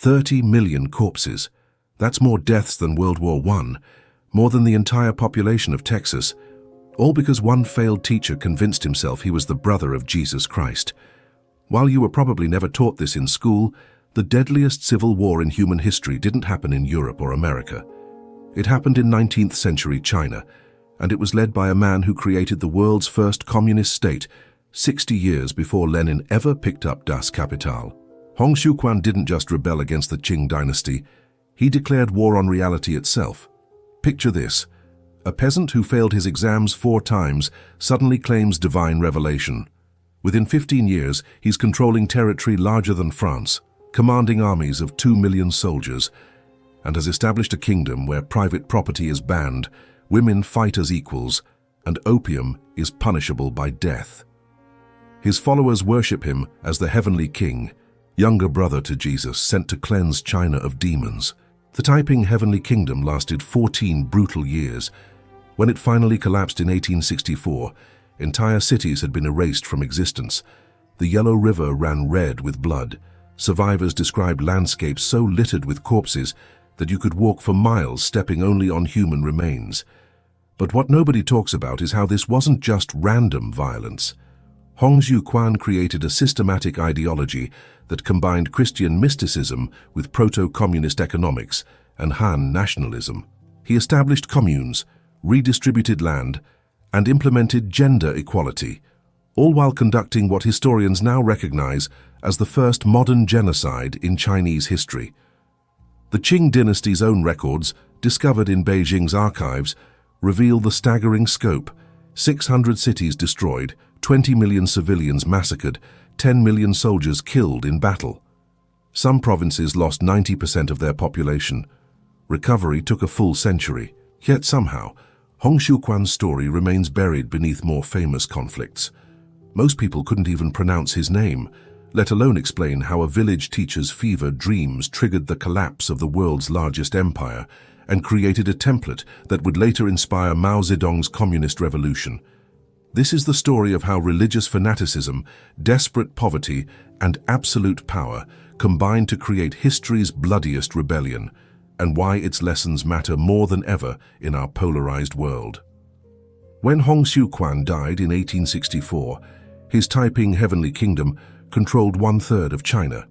30 million corpses. That's more deaths than World War I, more than the entire population of Texas, all because one failed teacher convinced himself he was the brother of Jesus Christ. While you were probably never taught this in school, the deadliest civil war in human history didn't happen in Europe or America. It happened in 19th century China, and it was led by a man who created the world's first communist state 60 years before Lenin ever picked up Das Kapital. Hong Xiuquan didn't just rebel against the Qing Dynasty, he declared war on reality itself. Picture this: a peasant who failed his exams 4 times suddenly claims divine revelation. Within 15 years, he's controlling territory larger than France, commanding armies of 2 million soldiers, and has established a kingdom where private property is banned, women fight as equals, and opium is punishable by death. His followers worship him as the heavenly king, younger brother to Jesus sent to cleanse China of demons. The Taiping Heavenly Kingdom lasted 14 brutal years. When it finally collapsed in 1864, entire cities had been erased from existence. The Yellow River ran red with blood. Survivors described landscapes so littered with corpses that you could walk for miles stepping only on human remains. But what nobody talks about is how this wasn't just random violence. Hong Xiuquan created a systematic ideology that combined Christian mysticism with proto-communist economics and Han nationalism. He established communes, redistributed land, and implemented gender equality, all while conducting what historians now recognize as the first modern genocide in Chinese history. The Qing Dynasty's own records, discovered in Beijing's archives, reveal the staggering scope: 600 cities destroyed, 20 million civilians massacred, 10 million soldiers killed in battle. Some provinces lost 90% of their population. Recovery took a full century. Yet somehow, Hong Xiuquan's story remains buried beneath more famous conflicts. Most people couldn't even pronounce his name, let alone explain how a village teacher's fever dreams triggered the collapse of the world's largest empire and created a template that would later inspire Mao Zedong's communist revolution. This is the story of how religious fanaticism, desperate poverty, and absolute power combined to create history's bloodiest rebellion, and why its lessons matter more than ever in our polarized world. When Hong Xiuquan died in 1864, his Taiping Heavenly Kingdom controlled 1/3 of China.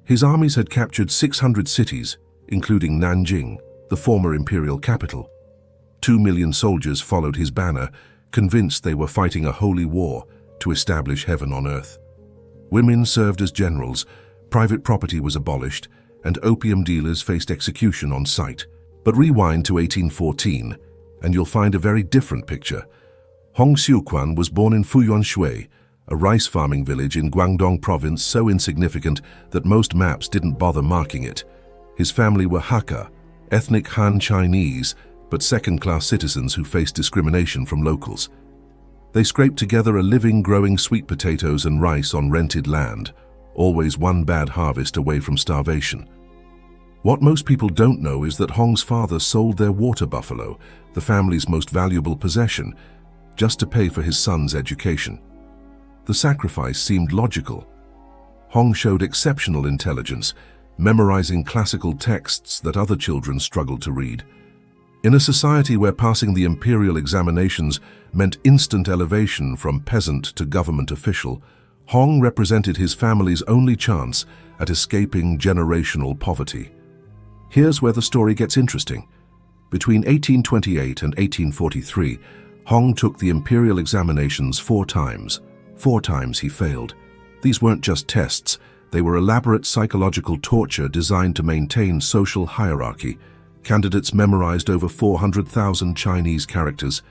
His armies had captured 600 cities, including Nanjing, the former imperial capital. 2 million soldiers followed his banner, convinced they were fighting a holy war to establish heaven on earth. Women served as generals, private property was abolished, and opium dealers faced execution on sight. But rewind to 1814, and you'll find a very different picture. Hong Xiuquan was born in Fuyuanshui, a rice farming village in Guangdong province so insignificant that most maps didn't bother marking it. His family were Hakka, ethnic Han Chinese, but second-class citizens who faced discrimination from locals. They scraped together a living growing sweet potatoes and rice on rented land, always one bad harvest away from starvation. What most people don't know is that Hong's father sold their water buffalo, the family's most valuable possession, just to pay for his son's education. The sacrifice seemed logical. Hong showed exceptional intelligence, memorizing classical texts that other children struggled to read. In a society where passing the imperial examinations meant instant elevation from peasant to government official, Hong represented his family's only chance at escaping generational poverty. Here's where the story gets interesting. Between 1828 and 1843, Hong took the imperial examinations 4 times. 4 times he failed. These weren't just tests, they were elaborate psychological torture designed to maintain social hierarchy. Candidates memorized over 400,000 Chinese characters,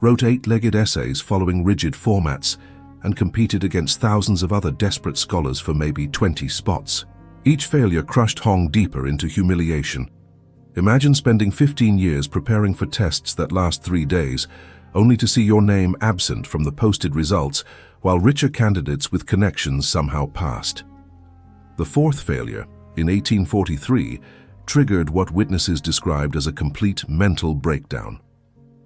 wrote 8-legged essays following rigid formats, and competed against thousands of other desperate scholars for maybe 20 spots. Each failure crushed Hong deeper into humiliation. Imagine spending 15 years preparing for tests that last 3 days, only to see your name absent from the posted results, while richer candidates with connections somehow passed. The 4th failure, in 1843, triggered what witnesses described as a complete mental breakdown.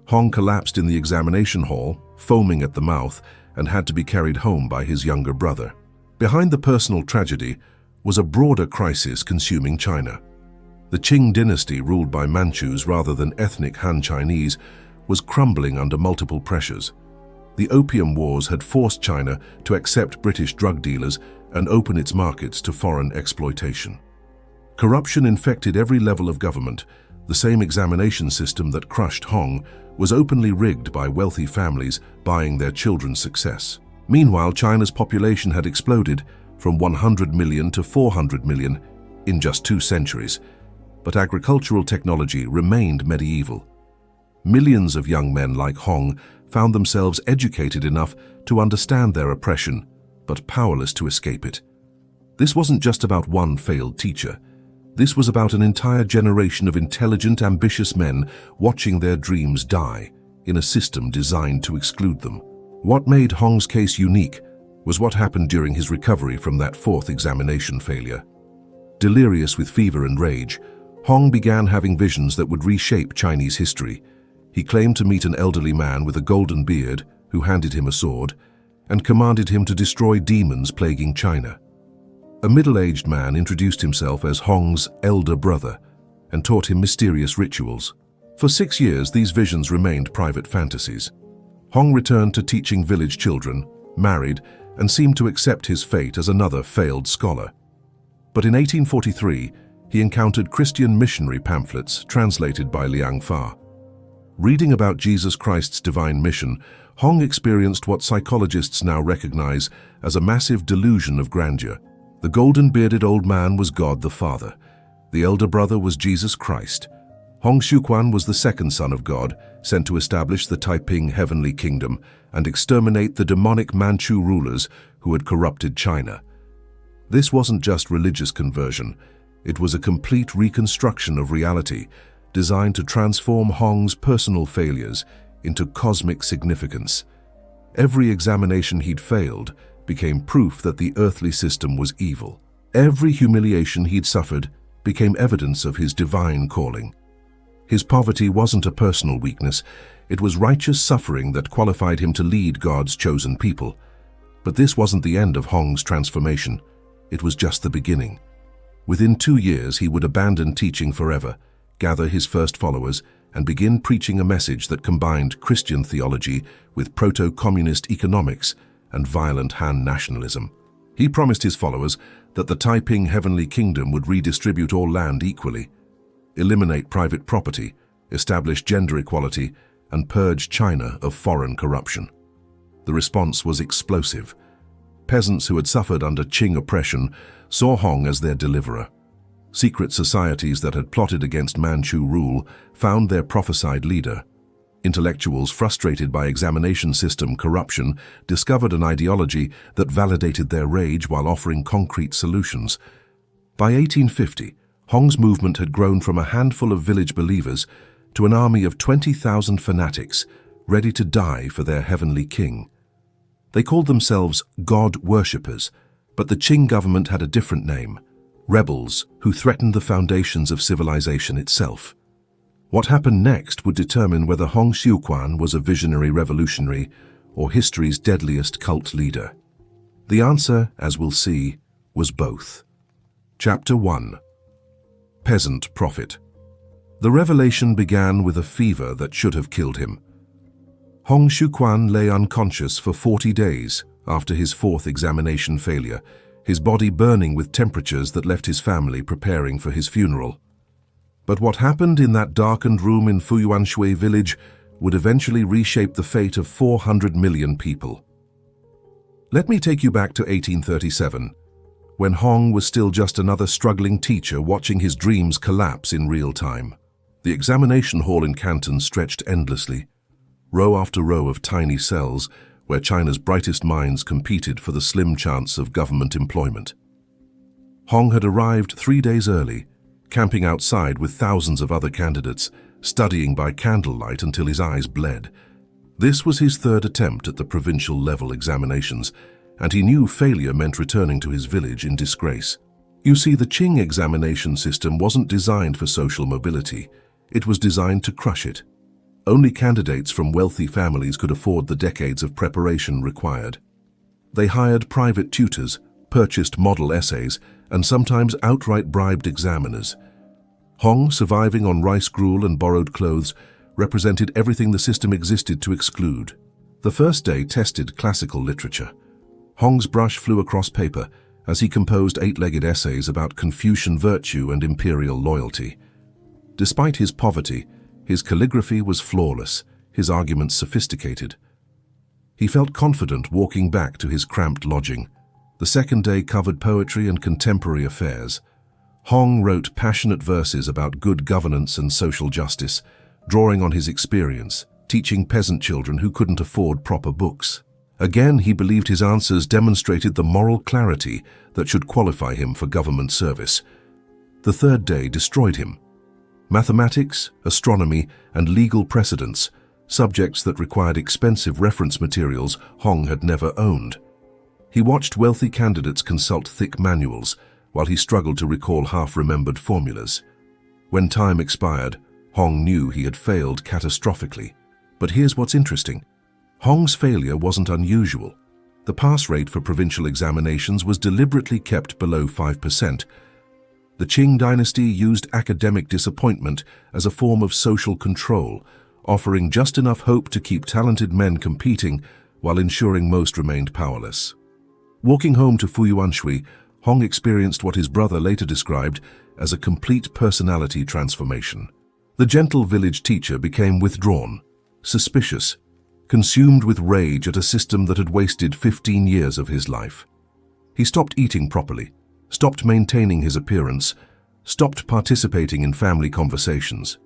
Hong collapsed in the examination hall, foaming at the mouth, and had to be carried home by his younger brother. Behind the personal tragedy was a broader crisis consuming China. The Qing Dynasty, ruled by Manchus rather than ethnic Han Chinese, was crumbling under multiple pressures. The Opium Wars had forced China to accept British drug dealers and open its markets to foreign exploitation. Corruption infected every level of government. The same examination system that crushed Hong was openly rigged by wealthy families buying their children's success. Meanwhile, China's population had exploded from 100 million to 400 million in just 2 centuries, but agricultural technology remained medieval. Millions of young men like Hong found themselves educated enough to understand their oppression, but powerless to escape it. This wasn't just about one failed teacher. This was about an entire generation of intelligent, ambitious men watching their dreams die in a system designed to exclude them. What made Hong's case unique was what happened during his recovery from that 4th examination failure. Delirious with fever and rage, Hong began having visions that would reshape Chinese history. He claimed to meet an elderly man with a golden beard who handed him a sword and commanded him to destroy demons plaguing China. A middle-aged man introduced himself as Hong's elder brother and taught him mysterious rituals. For 6 years, these visions remained private fantasies. Hong returned to teaching village children, married, and seemed to accept his fate as another failed scholar. But in 1843, he encountered Christian missionary pamphlets translated by Liang Fa. Reading about Jesus Christ's divine mission, Hong experienced what psychologists now recognize as a massive delusion of grandeur. The golden-bearded old man was God the Father. The elder brother was Jesus Christ. Hong Xiuquan was the second son of God, sent to establish the Taiping Heavenly Kingdom and exterminate the demonic Manchu rulers who had corrupted China. This wasn't just religious conversion. It was a complete reconstruction of reality, designed to transform Hong's personal failures into cosmic significance. Every examination he'd failed became proof that the earthly system was evil. Every humiliation he'd suffered became evidence of his divine calling. His poverty wasn't a personal weakness, it was righteous suffering that qualified him to lead God's chosen people. But this wasn't the end of Hong's transformation, it was just the beginning. Within 2 years, he would abandon teaching forever, gather his first followers, and begin preaching a message that combined Christian theology with proto-communist economics and violent Han nationalism. He promised his followers that the Taiping Heavenly Kingdom would redistribute all land equally, eliminate private property, establish gender equality, and purge China of foreign corruption. The response was explosive. Peasants who had suffered under Qing oppression saw Hong as their deliverer. Secret societies that had plotted against Manchu rule found their prophesied leader. Intellectuals frustrated by examination system corruption discovered an ideology that validated their rage while offering concrete solutions. By 1850, Hong's movement had grown from a handful of village believers to an army of 20,000 fanatics ready to die for their heavenly king. They called themselves God worshippers, but the Qing government had a different name: rebels who threatened the foundations of civilization itself. What happened next would determine whether Hong Xiuquan was a visionary revolutionary or history's deadliest cult leader. The answer, as we'll see, was both. Chapter 1. Peasant Prophet. The revelation began with a fever that should have killed him. Hong Xiuquan lay unconscious for 40 days after his 4th examination failure, his body burning with temperatures that left his family preparing for his funeral. But what happened in that darkened room in Fuyuanshui village would eventually reshape the fate of 400 million people. Let me take you back to 1837, when Hong was still just another struggling teacher watching his dreams collapse in real time. The examination hall in Canton stretched endlessly, row after row of tiny cells where China's brightest minds competed for the slim chance of government employment. Hong had arrived 3 days early, camping outside with thousands of other candidates, studying by candlelight until his eyes bled. This was his 3rd attempt at the provincial-level examinations, and he knew failure meant returning to his village in disgrace. You see, the Qing examination system wasn't designed for social mobility. It was designed to crush it. Only candidates from wealthy families could afford the decades of preparation required. They hired private tutors, purchased model essays, and sometimes outright bribed examiners. Hong, surviving on rice gruel and borrowed clothes, represented everything the system existed to exclude. The first day tested classical literature. Hong's brush flew across paper as he composed eight-legged essays about Confucian virtue and imperial loyalty. Despite his poverty, his calligraphy was flawless, his arguments sophisticated. He felt confident walking back to his cramped lodging. The second day covered poetry and contemporary affairs. Hong wrote passionate verses about good governance and social justice, drawing on his experience, teaching peasant children who couldn't afford proper books. Again, he believed his answers demonstrated the moral clarity that should qualify him for government service. The third day destroyed him. Mathematics, astronomy, and legal precedents, subjects that required expensive reference materials Hong had never owned. He watched wealthy candidates consult thick manuals, while he struggled to recall half-remembered formulas. When time expired, Hong knew he had failed catastrophically. But here's what's interesting. Hong's failure wasn't unusual. The pass rate for provincial examinations was deliberately kept below 5%. The Qing Dynasty used academic disappointment as a form of social control, offering just enough hope to keep talented men competing while ensuring most remained powerless. Walking home to Fuyuanshui, Hong experienced what his brother later described as a complete personality transformation. The gentle village teacher became withdrawn, suspicious, consumed with rage at a system that had wasted 15 years of his life. He stopped eating properly, stopped maintaining his appearance, stopped participating in family conversations.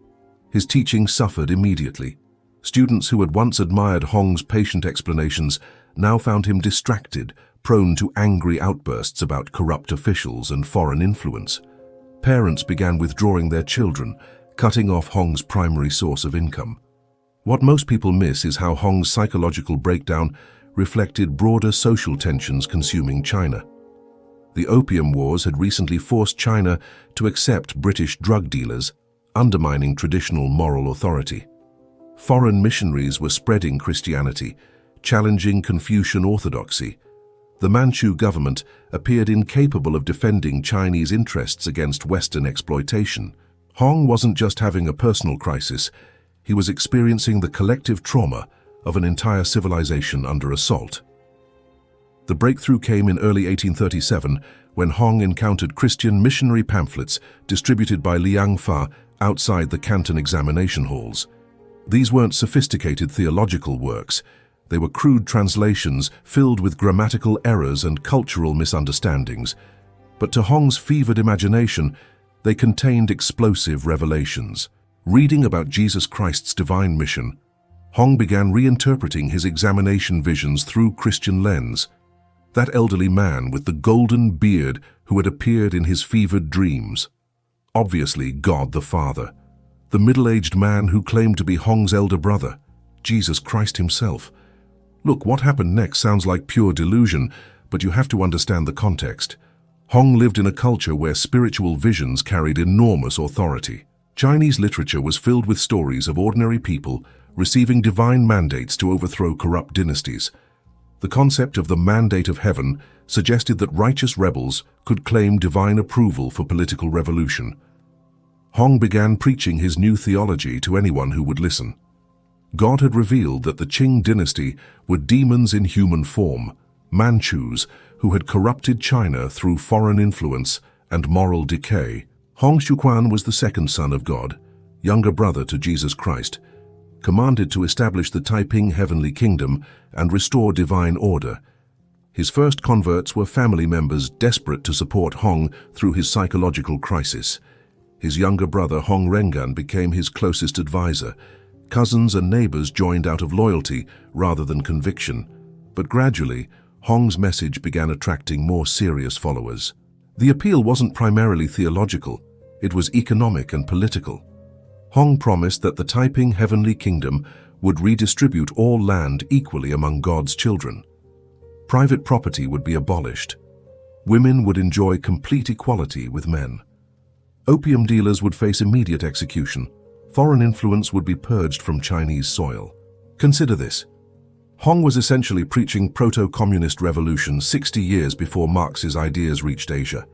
His teaching suffered immediately. Students who had once admired Hong's patient explanations now found him distracted, prone to angry outbursts about corrupt officials and foreign influence. Parents began withdrawing their children, cutting off Hong's primary source of income. What most people miss is how Hong's psychological breakdown reflected broader social tensions consuming China. The Opium Wars had recently forced China to accept British drug dealers, undermining traditional moral authority. Foreign missionaries were spreading Christianity, challenging Confucian orthodoxy. The Manchu government appeared incapable of defending Chinese interests against Western exploitation. Hong wasn't just having a personal crisis, he was experiencing the collective trauma of an entire civilization under assault. The breakthrough came in early 1837 when Hong encountered Christian missionary pamphlets distributed by Liang Fa outside the Canton examination halls. These weren't sophisticated theological works. They were crude translations filled with grammatical errors and cultural misunderstandings. But to Hong's fevered imagination, they contained explosive revelations. Reading about Jesus Christ's divine mission, Hong began reinterpreting his examination visions through Christian lens. That elderly man with the golden beard who had appeared in his fevered dreams. Obviously God the Father. The middle-aged man who claimed to be Hong's elder brother, Jesus Christ himself. Look, what happened next sounds like pure delusion, but you have to understand the context. Hong lived in a culture where spiritual visions carried enormous authority. Chinese literature was filled with stories of ordinary people receiving divine mandates to overthrow corrupt dynasties. The concept of the mandate of heaven suggested that righteous rebels could claim divine approval for political revolution. Hong began preaching his new theology to anyone who would listen. God had revealed that the Qing Dynasty were demons in human form, Manchus who had corrupted China through foreign influence and moral decay. Hong Xiuquan was the second son of God, younger brother to Jesus Christ, commanded to establish the Taiping heavenly kingdom and restore divine order. His first converts were family members desperate to support Hong through his psychological crisis. His younger brother Hong Rengan became his closest advisor. Cousins and neighbors joined out of loyalty rather than conviction. But gradually, Hong's message began attracting more serious followers. The appeal wasn't primarily theological, it was economic and political. Hong promised that the Taiping heavenly kingdom would redistribute all land equally among God's children. Private property would be abolished. Women would enjoy complete equality with men. Opium dealers would face immediate execution. Foreign influence would be purged from Chinese soil. Consider this. Hong was essentially preaching proto-communist revolution 60 years before Marx's ideas reached Asia.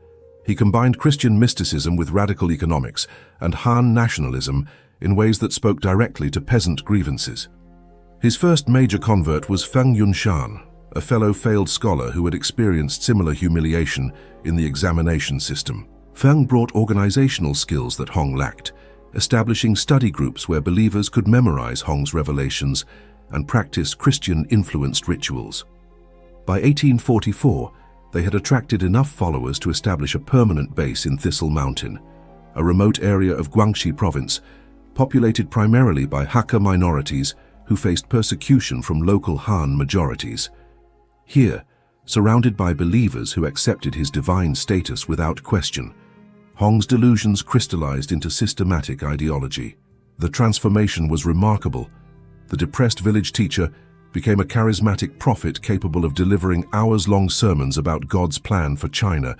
He combined Christian mysticism with radical economics and Han nationalism in ways that spoke directly to peasant grievances. His first major convert was Feng Yunshan, a fellow failed scholar who had experienced similar humiliation in the examination system. Feng brought organizational skills that Hong lacked, establishing study groups where believers could memorize Hong's revelations and practice Christian-influenced rituals. By 1844, they had attracted enough followers to establish a permanent base in Thistle Mountain, a remote area of Guangxi province, populated primarily by Hakka minorities who faced persecution from local Han majorities. Here, surrounded by believers who accepted his divine status without question, Hong's delusions crystallized into systematic ideology. The transformation was remarkable. The depressed village teacher became a charismatic prophet capable of delivering hours-long sermons about God's plan for China.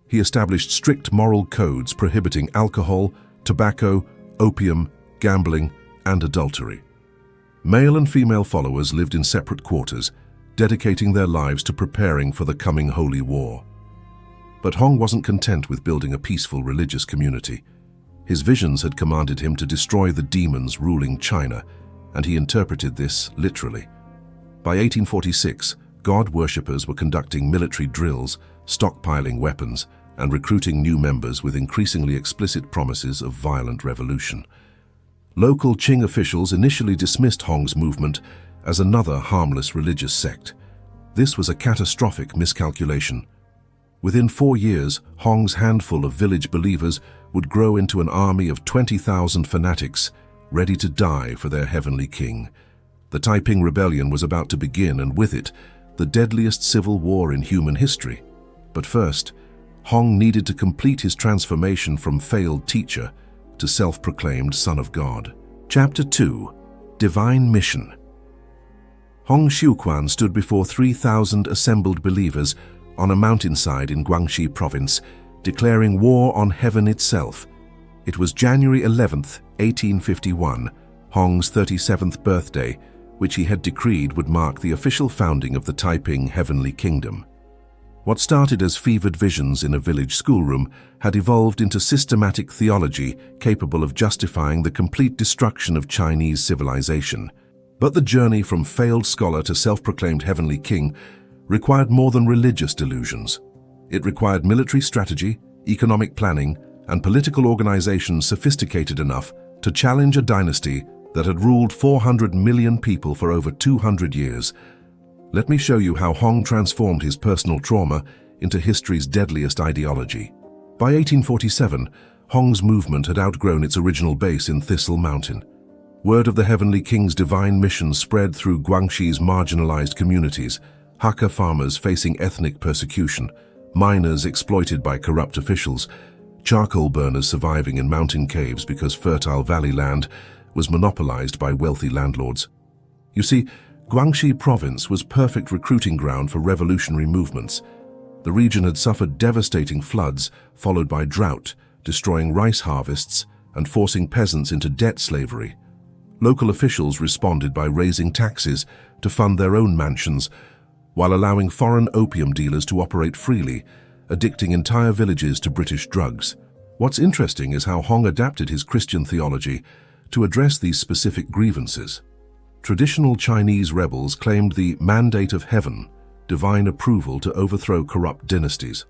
He established strict moral codes prohibiting alcohol, tobacco, opium, gambling, and adultery. Male and female followers lived in separate quarters, dedicating their lives to preparing for the coming holy war. But Hong wasn't content with building a peaceful religious community. His visions had commanded him to destroy the demons ruling China, and he interpreted this literally. By 1846, God worshippers were conducting military drills, stockpiling weapons, and recruiting new members with increasingly explicit promises of violent revolution. Local Qing officials initially dismissed Hong's movement as another harmless religious sect. This was a catastrophic miscalculation. Within 4 years, Hong's handful of village believers would grow into an army of 20,000 fanatics, ready to die for their heavenly king. The Taiping Rebellion was about to begin, and with it, the deadliest civil war in human history. But first, Hong needed to complete his transformation from failed teacher to self-proclaimed Son of God. Chapter 2. Divine Mission. Hong Xiuquan stood before 3,000 assembled believers on a mountainside in Guangxi province, declaring war on heaven itself. It was January 11th, 1851, Hong's 37th birthday, which he had decreed would mark the official founding of the Taiping Heavenly Kingdom. What started as fevered visions in a village schoolroom had evolved into systematic theology capable of justifying the complete destruction of Chinese civilization. But the journey from failed scholar to self-proclaimed heavenly king required more than religious delusions. It required military strategy, economic planning, and political organization sophisticated enough to challenge a dynasty that had ruled 400 million people for over 200 years. Let me show you how Hong transformed his personal trauma into history's deadliest ideology. By 1847, Hong's movement had outgrown its original base in Thistle Mountain. Word of the Heavenly King's divine mission spread through Guangxi's marginalized communities, Hakka farmers facing ethnic persecution, miners exploited by corrupt officials, charcoal burners surviving in mountain caves because fertile valley land was monopolized by wealthy landlords. You see, Guangxi province was perfect recruiting ground for revolutionary movements. The region had suffered devastating floods, followed by drought, destroying rice harvests and forcing peasants into debt slavery. Local officials responded by raising taxes to fund their own mansions, while allowing foreign opium dealers to operate freely, addicting entire villages to British drugs. What's interesting is how Hong adapted his Christian theology to address these specific grievances. Traditional Chinese rebels claimed the mandate of heaven, divine approval to overthrow corrupt dynasties.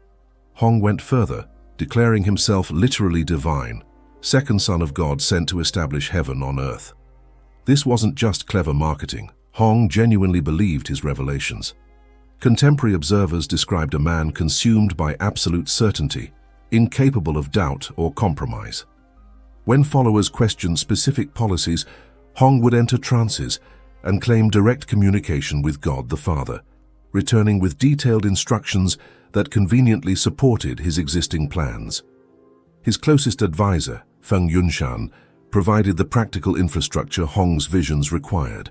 Hong went further, declaring himself literally divine, second son of God sent to establish heaven on earth. This wasn't just clever marketing. Hong genuinely believed his revelations. Contemporary observers described a man consumed by absolute certainty, incapable of doubt or compromise. When followers questioned specific policies, Hong would enter trances and claim direct communication with God the Father, returning with detailed instructions that conveniently supported his existing plans. His closest advisor, Feng Yunshan, provided the practical infrastructure Hong's visions required.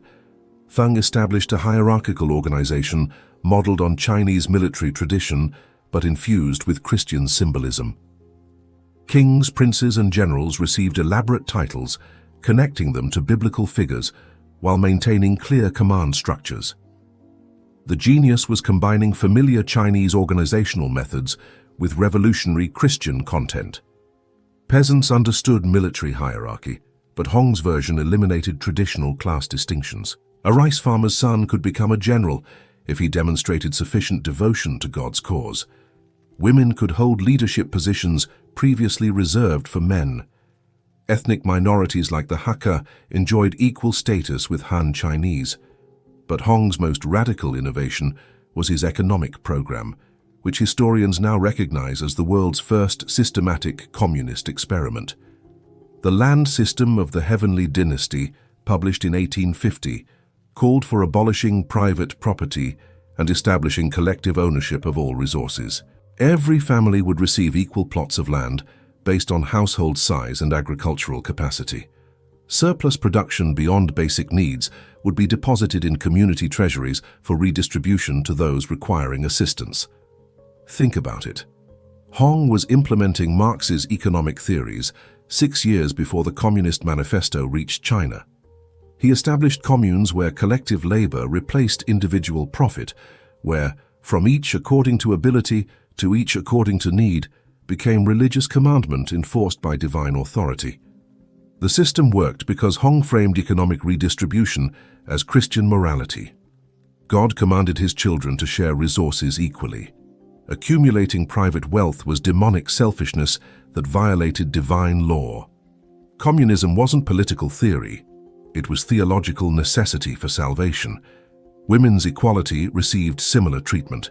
Feng established a hierarchical organization modeled on Chinese military tradition but infused with Christian symbolism. Kings, princes, and generals received elaborate titles, connecting them to biblical figures, while maintaining clear command structures. The genius was combining familiar Chinese organizational methods with revolutionary Christian content. Peasants understood military hierarchy, but Hong's version eliminated traditional class distinctions. A rice farmer's son could become a general if he demonstrated sufficient devotion to God's cause. Women could hold leadership positions previously reserved for men. Ethnic minorities like the Hakka enjoyed equal status with Han Chinese. But Hong's most radical innovation was his economic program, which historians now recognize as the world's first systematic communist experiment. The land system of the Heavenly Dynasty, published in 1850, called for abolishing private property and establishing collective ownership of all resources. Every family would receive equal plots of land based on household size and agricultural capacity. Surplus production beyond basic needs would be deposited in community treasuries for redistribution to those requiring assistance. Think about it. Hong was implementing Marx's economic theories 6 years before the Communist Manifesto reached China. He established communes where collective labor replaced individual profit, where from each according to ability to each according to need became religious commandment enforced by divine authority. The system worked because Hong framed economic redistribution as Christian morality. God commanded his children to share resources equally. Accumulating private wealth was demonic selfishness that violated divine law. Communism wasn't political theory. It was theological necessity for salvation. Women's equality received similar treatment.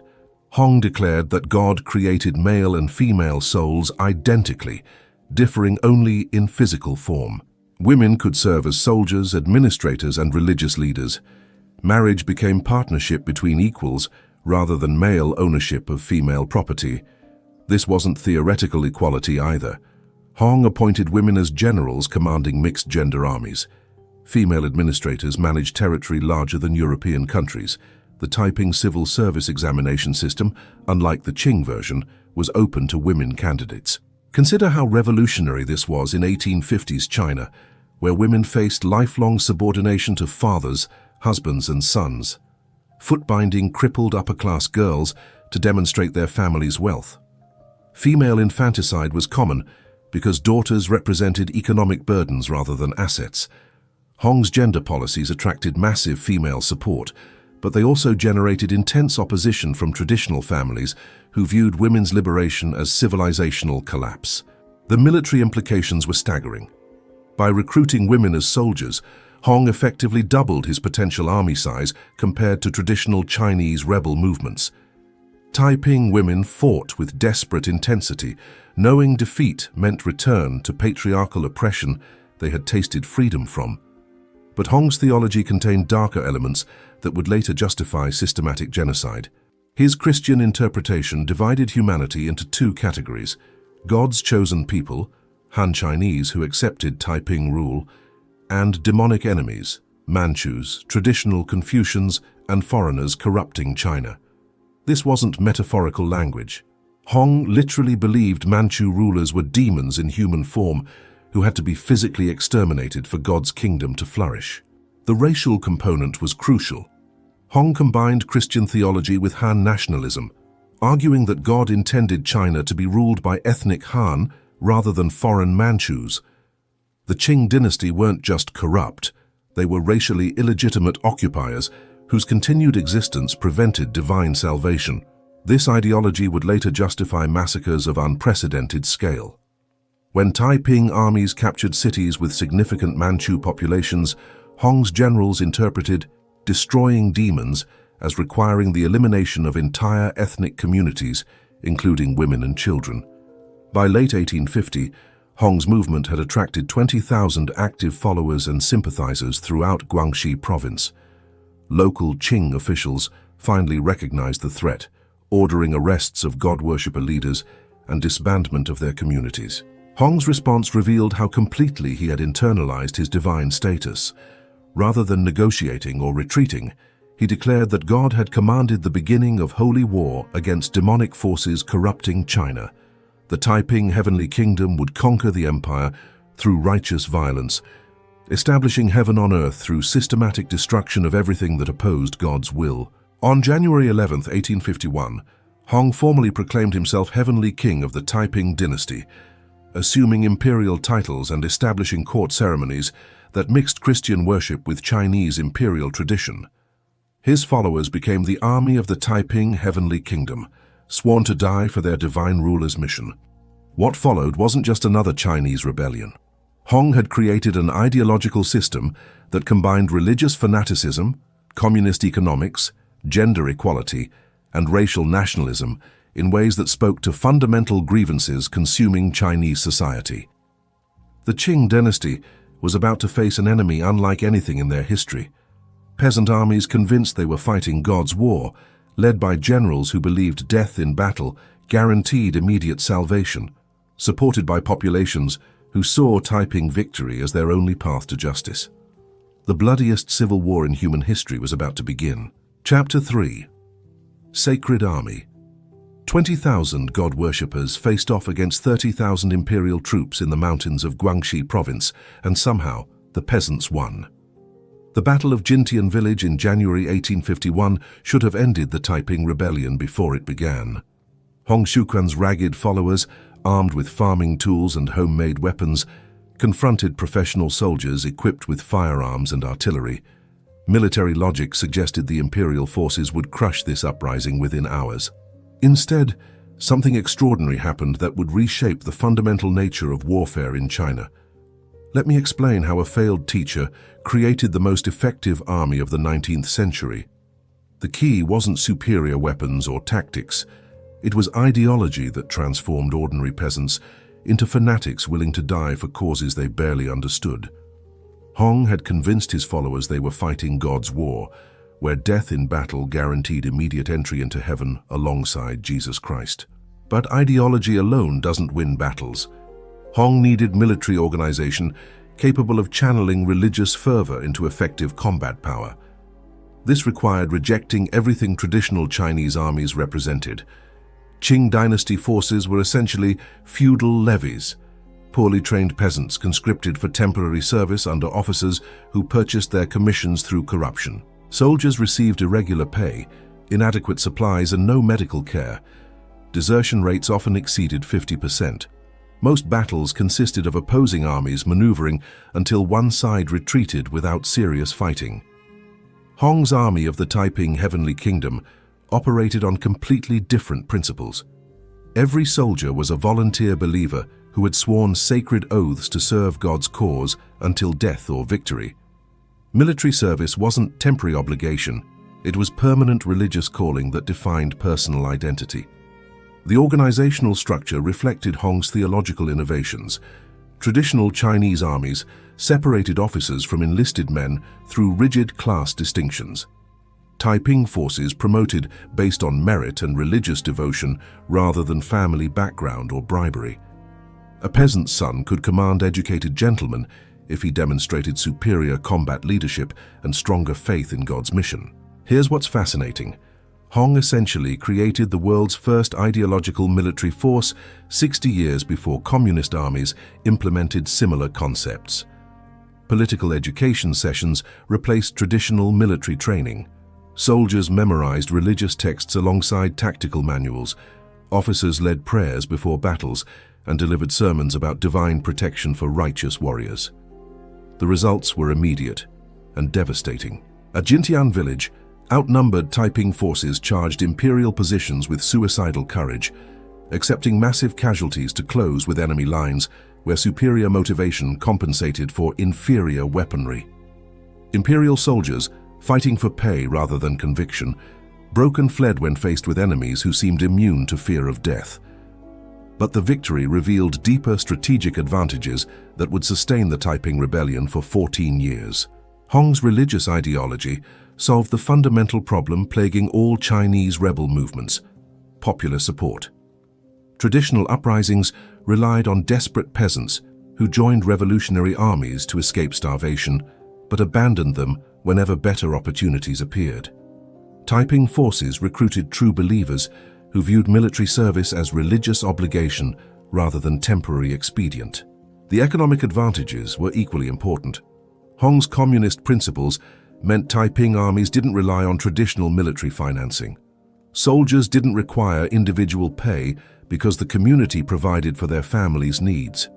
Hong declared that God created male and female souls identically, differing only in physical form. Women could serve as soldiers, administrators, and religious leaders. Marriage became partnership between equals rather than male ownership of female property. This wasn't theoretical equality either. Hong appointed women as generals commanding mixed-gender armies. Female administrators managed territory larger than European countries. The Taiping civil service examination system, unlike the Qing version, was open to women candidates. Consider how revolutionary this was in 1850s China, where women faced lifelong subordination to fathers, husbands, and sons. Foot-binding crippled upper-class girls to demonstrate their family's wealth. Female infanticide was common because daughters represented economic burdens rather than assets. Hong's gender policies attracted massive female support, but they also generated intense opposition from traditional families who viewed women's liberation as civilizational collapse. The military implications were staggering. By recruiting women as soldiers, Hong effectively doubled his potential army size compared to traditional Chinese rebel movements. Taiping women fought with desperate intensity, knowing defeat meant return to patriarchal oppression they had tasted freedom from. But Hong's theology contained darker elements that would later justify systematic genocide. His Christian interpretation divided humanity into two categories: God's chosen people, Han Chinese who accepted Taiping rule, and demonic enemies, Manchus, traditional Confucians, and foreigners corrupting China. This wasn't metaphorical language. Hong literally believed Manchu rulers were demons in human form who had to be physically exterminated for God's kingdom to flourish. The racial component was crucial. Hong combined Christian theology with Han nationalism, arguing that God intended China to be ruled by ethnic Han rather than foreign Manchus. The Qing Dynasty weren't just corrupt, they were racially illegitimate occupiers whose continued existence prevented divine salvation. This ideology would later justify massacres of unprecedented scale. When Taiping armies captured cities with significant Manchu populations, Hong's generals interpreted destroying demons as requiring the elimination of entire ethnic communities, including women and children. By late 1850, Hong's movement had attracted 20,000 active followers and sympathizers throughout Guangxi province. Local Qing officials finally recognized the threat, ordering arrests of God-worshipper leaders and disbandment of their communities. Hong's response revealed how completely he had internalized his divine status. Rather than negotiating or retreating, he declared that God had commanded the beginning of holy war against demonic forces corrupting China. The Taiping Heavenly Kingdom would conquer the empire through righteous violence. establishing heaven on earth through systematic destruction of everything that opposed God's will. On January 11, 1851, Hong formally proclaimed himself heavenly king of the Taiping Dynasty, assuming imperial titles and establishing court ceremonies that mixed Christian worship with Chinese imperial tradition. His followers became the army of the Taiping Heavenly Kingdom, sworn to die for their divine ruler's mission. What followed wasn't just another Chinese rebellion. Hong had created an ideological system that combined religious fanaticism, communist economics, gender equality, and racial nationalism in ways that spoke to fundamental grievances consuming Chinese society. The Qing Dynasty was about to face an enemy unlike anything in their history. Peasant armies convinced they were fighting God's war, led by generals who believed death in battle guaranteed immediate salvation, supported by populations who saw Taiping victory as their only path to justice. The bloodiest civil war in human history was about to begin. Chapter 3. Sacred Army. 20,000 God worshippers faced off against 30,000 imperial troops in the mountains of Guangxi province, and somehow the peasants won. The Battle of Jintian village in January 1851 should have ended the Taiping Rebellion before it began. Hong Xiuquan's ragged followers, armed with farming tools and homemade weapons, confronted professional soldiers equipped with firearms and artillery. Military logic suggested the imperial forces would crush this uprising within hours. Instead, something extraordinary happened that would reshape the fundamental nature of warfare in China. Let me explain how a failed teacher created the most effective army of the 19th century. The key wasn't superior weapons or tactics. It was ideology that transformed ordinary peasants into fanatics willing to die for causes they barely understood. Hong had convinced his followers they were fighting God's war, where death in battle guaranteed immediate entry into heaven alongside Jesus Christ. But ideology alone doesn't win battles. Hong needed military organization capable of channeling religious fervor into effective combat power. This required rejecting everything traditional Chinese armies represented. Qing Dynasty forces were essentially feudal levies, poorly trained peasants conscripted for temporary service under officers who purchased their commissions through corruption. Soldiers received irregular pay, inadequate supplies, and no medical care. Desertion rates often exceeded 50%. Most battles consisted of opposing armies maneuvering until one side retreated without serious fighting. Hong's army of the Taiping Heavenly Kingdom operated on completely different principles. Every soldier was a volunteer believer who had sworn sacred oaths to serve God's cause until death or victory. Military service wasn't temporary obligation, it was permanent religious calling that defined personal identity. The organizational structure reflected Hong's theological innovations. Traditional Chinese armies separated officers from enlisted men through rigid class distinctions. Taiping forces promoted based on merit and religious devotion rather than family background or bribery. A peasant's son could command educated gentlemen if he demonstrated superior combat leadership and stronger faith in God's mission. Here's what's fascinating. Hong essentially created the world's first ideological military force 60 years before communist armies implemented similar concepts. Political education sessions replaced traditional military training. Soldiers memorized religious texts alongside tactical manuals. Officers led prayers before battles and delivered sermons about divine protection for righteous warriors. The results were immediate and devastating. At Jintian village, outnumbered Taiping forces charged imperial positions with suicidal courage, accepting massive casualties to close with enemy lines where superior motivation compensated for inferior weaponry. Imperial soldiers, fighting for pay rather than conviction, broke and fled when faced with enemies who seemed immune to fear of death. But the victory revealed deeper strategic advantages that would sustain the Taiping Rebellion for 14 years. Hong's religious ideology solved the fundamental problem plaguing all Chinese rebel movements: popular support. Traditional uprisings relied on desperate peasants who joined revolutionary armies to escape starvation, but abandoned them whenever better opportunities appeared. Taiping forces recruited true believers who viewed military service as religious obligation rather than temporary expedient. The economic advantages were equally important. Hong's communist principles meant Taiping armies didn't rely on traditional military financing. Soldiers didn't require individual pay because the community provided for their families' needs.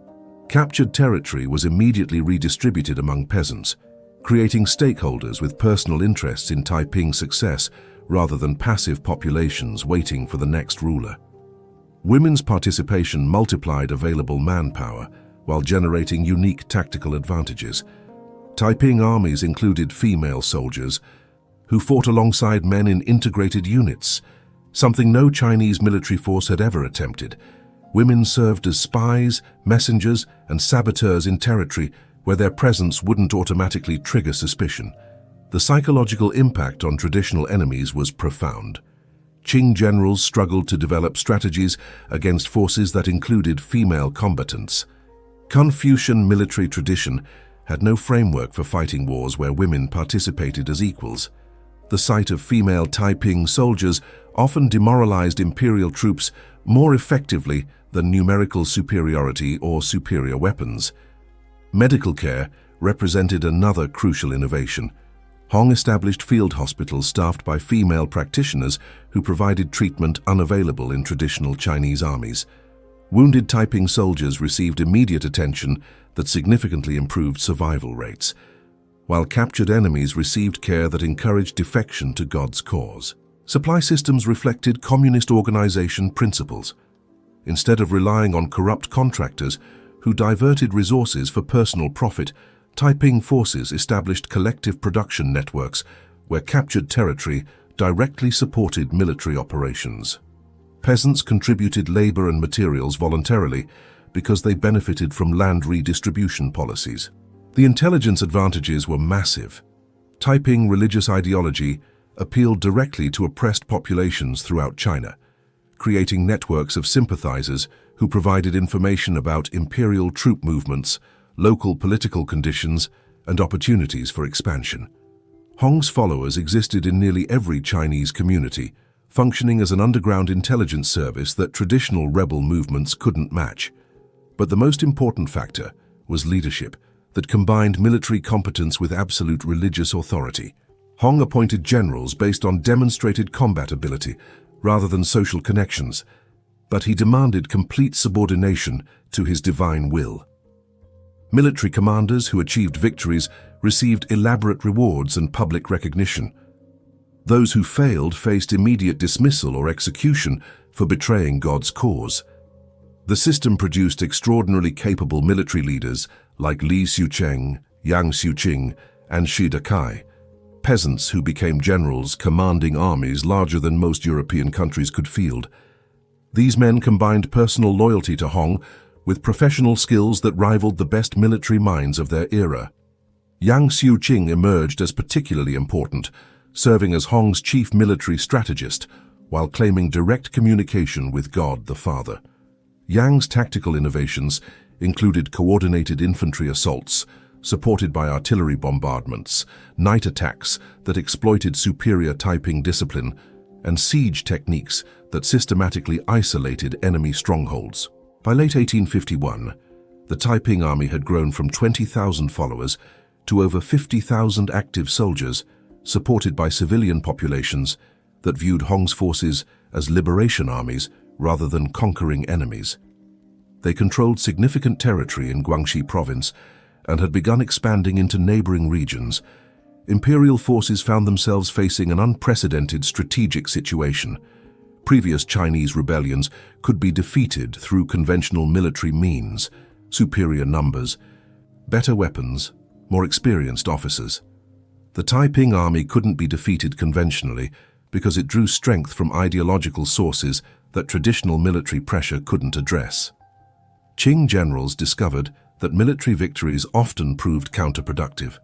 Captured territory was immediately redistributed among peasants, creating stakeholders with personal interests in Taiping's success rather than passive populations waiting for the next ruler. Women's participation multiplied available manpower while generating unique tactical advantages. Taiping armies included female soldiers who fought alongside men in integrated units, something no Chinese military force had ever attempted. Women served as spies, messengers, and saboteurs in territory where their presence wouldn't automatically trigger suspicion. The psychological impact on traditional enemies was profound. Qing generals struggled to develop strategies against forces that included female combatants. Confucian military tradition had no framework for fighting wars where women participated as equals. The sight of female Taiping soldiers often demoralized imperial troops more effectively than numerical superiority or superior weapons. Medical care represented another crucial innovation. Hong established field hospitals staffed by female practitioners who provided treatment unavailable in traditional Chinese armies. Wounded Taiping soldiers received immediate attention that significantly improved survival rates, while captured enemies received care that encouraged defection to God's cause. Supply systems reflected communist organization principles. Instead of relying on corrupt contractors who diverted resources for personal profit, Taiping forces established collective production networks where captured territory directly supported military operations. Peasants contributed labor and materials voluntarily because they benefited from land redistribution policies. The intelligence advantages were massive. Taiping religious ideology appealed directly to oppressed populations throughout China, creating networks of sympathizers who provided information about imperial troop movements, local political conditions, and opportunities for expansion. Hong's followers existed in nearly every Chinese community, functioning as an underground intelligence service that traditional rebel movements couldn't match. But the most important factor was leadership that combined military competence with absolute religious authority. Hong appointed generals based on demonstrated combat ability rather than social connections, but he demanded complete subordination to his divine will. Military commanders who achieved victories received elaborate rewards and public recognition. Those who failed faced immediate dismissal or execution for betraying God's cause. The system produced extraordinarily capable military leaders like Li Xiucheng, Yang Xiuqing, and Shi Dakai, peasants who became generals commanding armies larger than most European countries could field. These men combined personal loyalty to Hong with professional skills that rivaled the best military minds of their era. Yang Xiuqing emerged as particularly important, serving as Hong's chief military strategist while claiming direct communication with God the Father. Yang's tactical innovations included coordinated infantry assaults, supported by artillery bombardments, night attacks that exploited superior Taiping discipline, and siege techniques that systematically isolated enemy strongholds. By late 1851, the Taiping army had grown from 20,000 followers to over 50,000 active soldiers, supported by civilian populations that viewed Hong's forces as liberation armies rather than conquering enemies. They controlled significant territory in Guangxi province and had begun expanding into neighboring regions. Imperial forces found themselves facing an unprecedented strategic situation. Previous Chinese rebellions could be defeated through conventional military means, superior numbers, better weapons, more experienced officers. The Taiping army couldn't be defeated conventionally because it drew strength from ideological sources that traditional military pressure couldn't address. Qing generals discovered that military victories often proved counterproductive.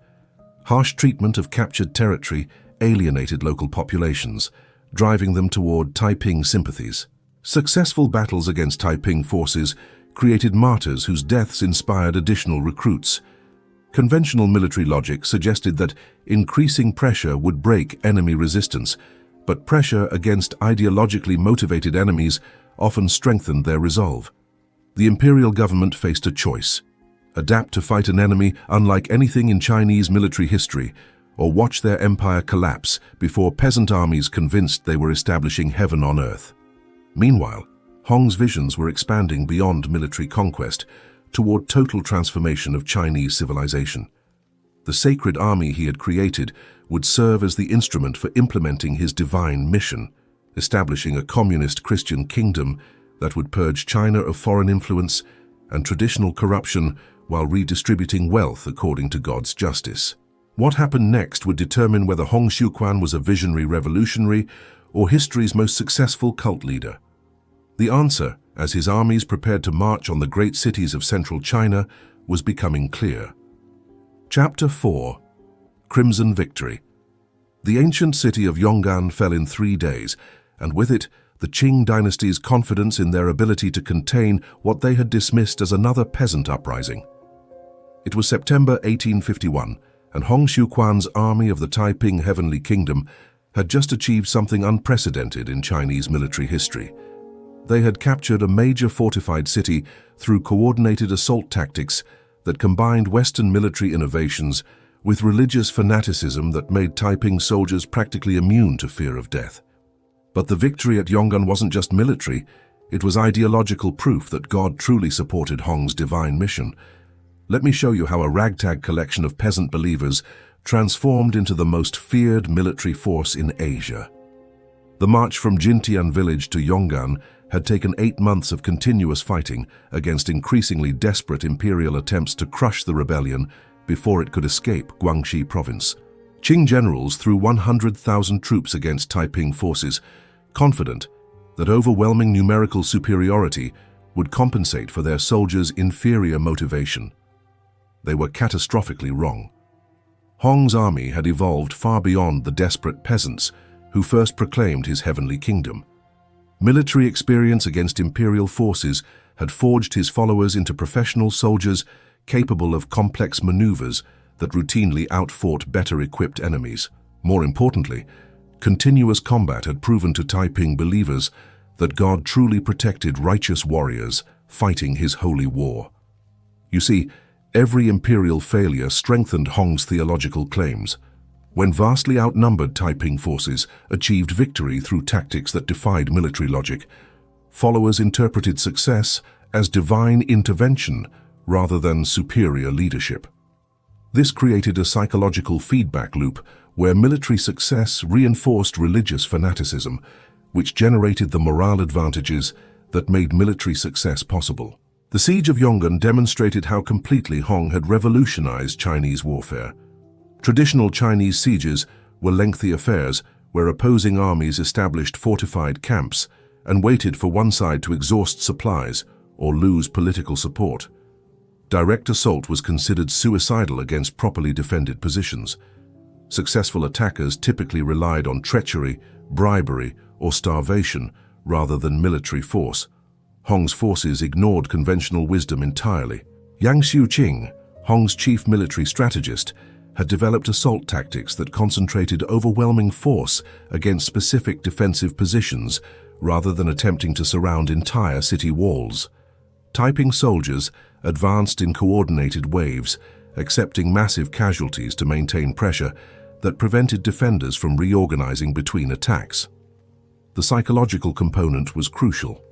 Harsh treatment of captured territory alienated local populations, driving them toward Taiping sympathies. Successful battles against Taiping forces created martyrs whose deaths inspired additional recruits. Conventional military logic suggested that increasing pressure would break enemy resistance, but pressure against ideologically motivated enemies often strengthened their resolve. The imperial government faced a choice: adapt to fight an enemy unlike anything in Chinese military history, or watch their empire collapse before peasant armies convinced they were establishing heaven on earth. Meanwhile, Hong's visions were expanding beyond military conquest toward total transformation of Chinese civilization. The sacred army he had created would serve as the instrument for implementing his divine mission, establishing a communist Christian kingdom that would purge China of foreign influence and traditional corruption while redistributing wealth according to God's justice. What happened next would determine whether Hong Xiuquan was a visionary revolutionary or history's most successful cult leader. The answer, as his armies prepared to march on the great cities of central China, was becoming clear. Chapter 4. Crimson Victory. The ancient city of Yong'an fell in 3 days, and with it, the Qing Dynasty's confidence in their ability to contain what they had dismissed as another peasant uprising. It was September 1851, and Hong Xiuquan's army of the Taiping Heavenly Kingdom had just achieved something unprecedented in Chinese military history. They had captured a major fortified city through coordinated assault tactics that combined Western military innovations with religious fanaticism that made Taiping soldiers practically immune to fear of death. But the victory at Yong'an wasn't just military, it was ideological proof that God truly supported Hong's divine mission. Let me show you how a ragtag collection of peasant believers transformed into the most feared military force in Asia. The march from Jintian village to Yong'an had taken 8 months of continuous fighting against increasingly desperate imperial attempts to crush the rebellion before it could escape Guangxi province. Qing generals threw 100,000 troops against Taiping forces, confident that overwhelming numerical superiority would compensate for their soldiers' inferior motivation. They were catastrophically wrong. Hong's army had evolved far beyond the desperate peasants who first proclaimed his heavenly kingdom. Military experience against imperial forces had forged his followers into professional soldiers capable of complex maneuvers that routinely outfought better-equipped enemies. More importantly, continuous combat had proven to Taiping believers that God truly protected righteous warriors fighting his holy war. You see, every imperial failure strengthened Hong's theological claims. When vastly outnumbered Taiping forces achieved victory through tactics that defied military logic, followers interpreted success as divine intervention rather than superior leadership. This created a psychological feedback loop where military success reinforced religious fanaticism, which generated the morale advantages that made military success possible. The siege of Yong'an demonstrated how completely Hong had revolutionized Chinese warfare. Traditional Chinese sieges were lengthy affairs where opposing armies established fortified camps and waited for one side to exhaust supplies or lose political support. Direct assault was considered suicidal against properly defended positions. Successful attackers typically relied on treachery, bribery, or starvation rather than military force. Hong's forces ignored conventional wisdom entirely. Yang Xiuqing, Hong's chief military strategist, had developed assault tactics that concentrated overwhelming force against specific defensive positions rather than attempting to surround entire city walls. Taiping soldiers advanced in coordinated waves, accepting massive casualties to maintain pressure that prevented defenders from reorganizing between attacks. The psychological component was crucial.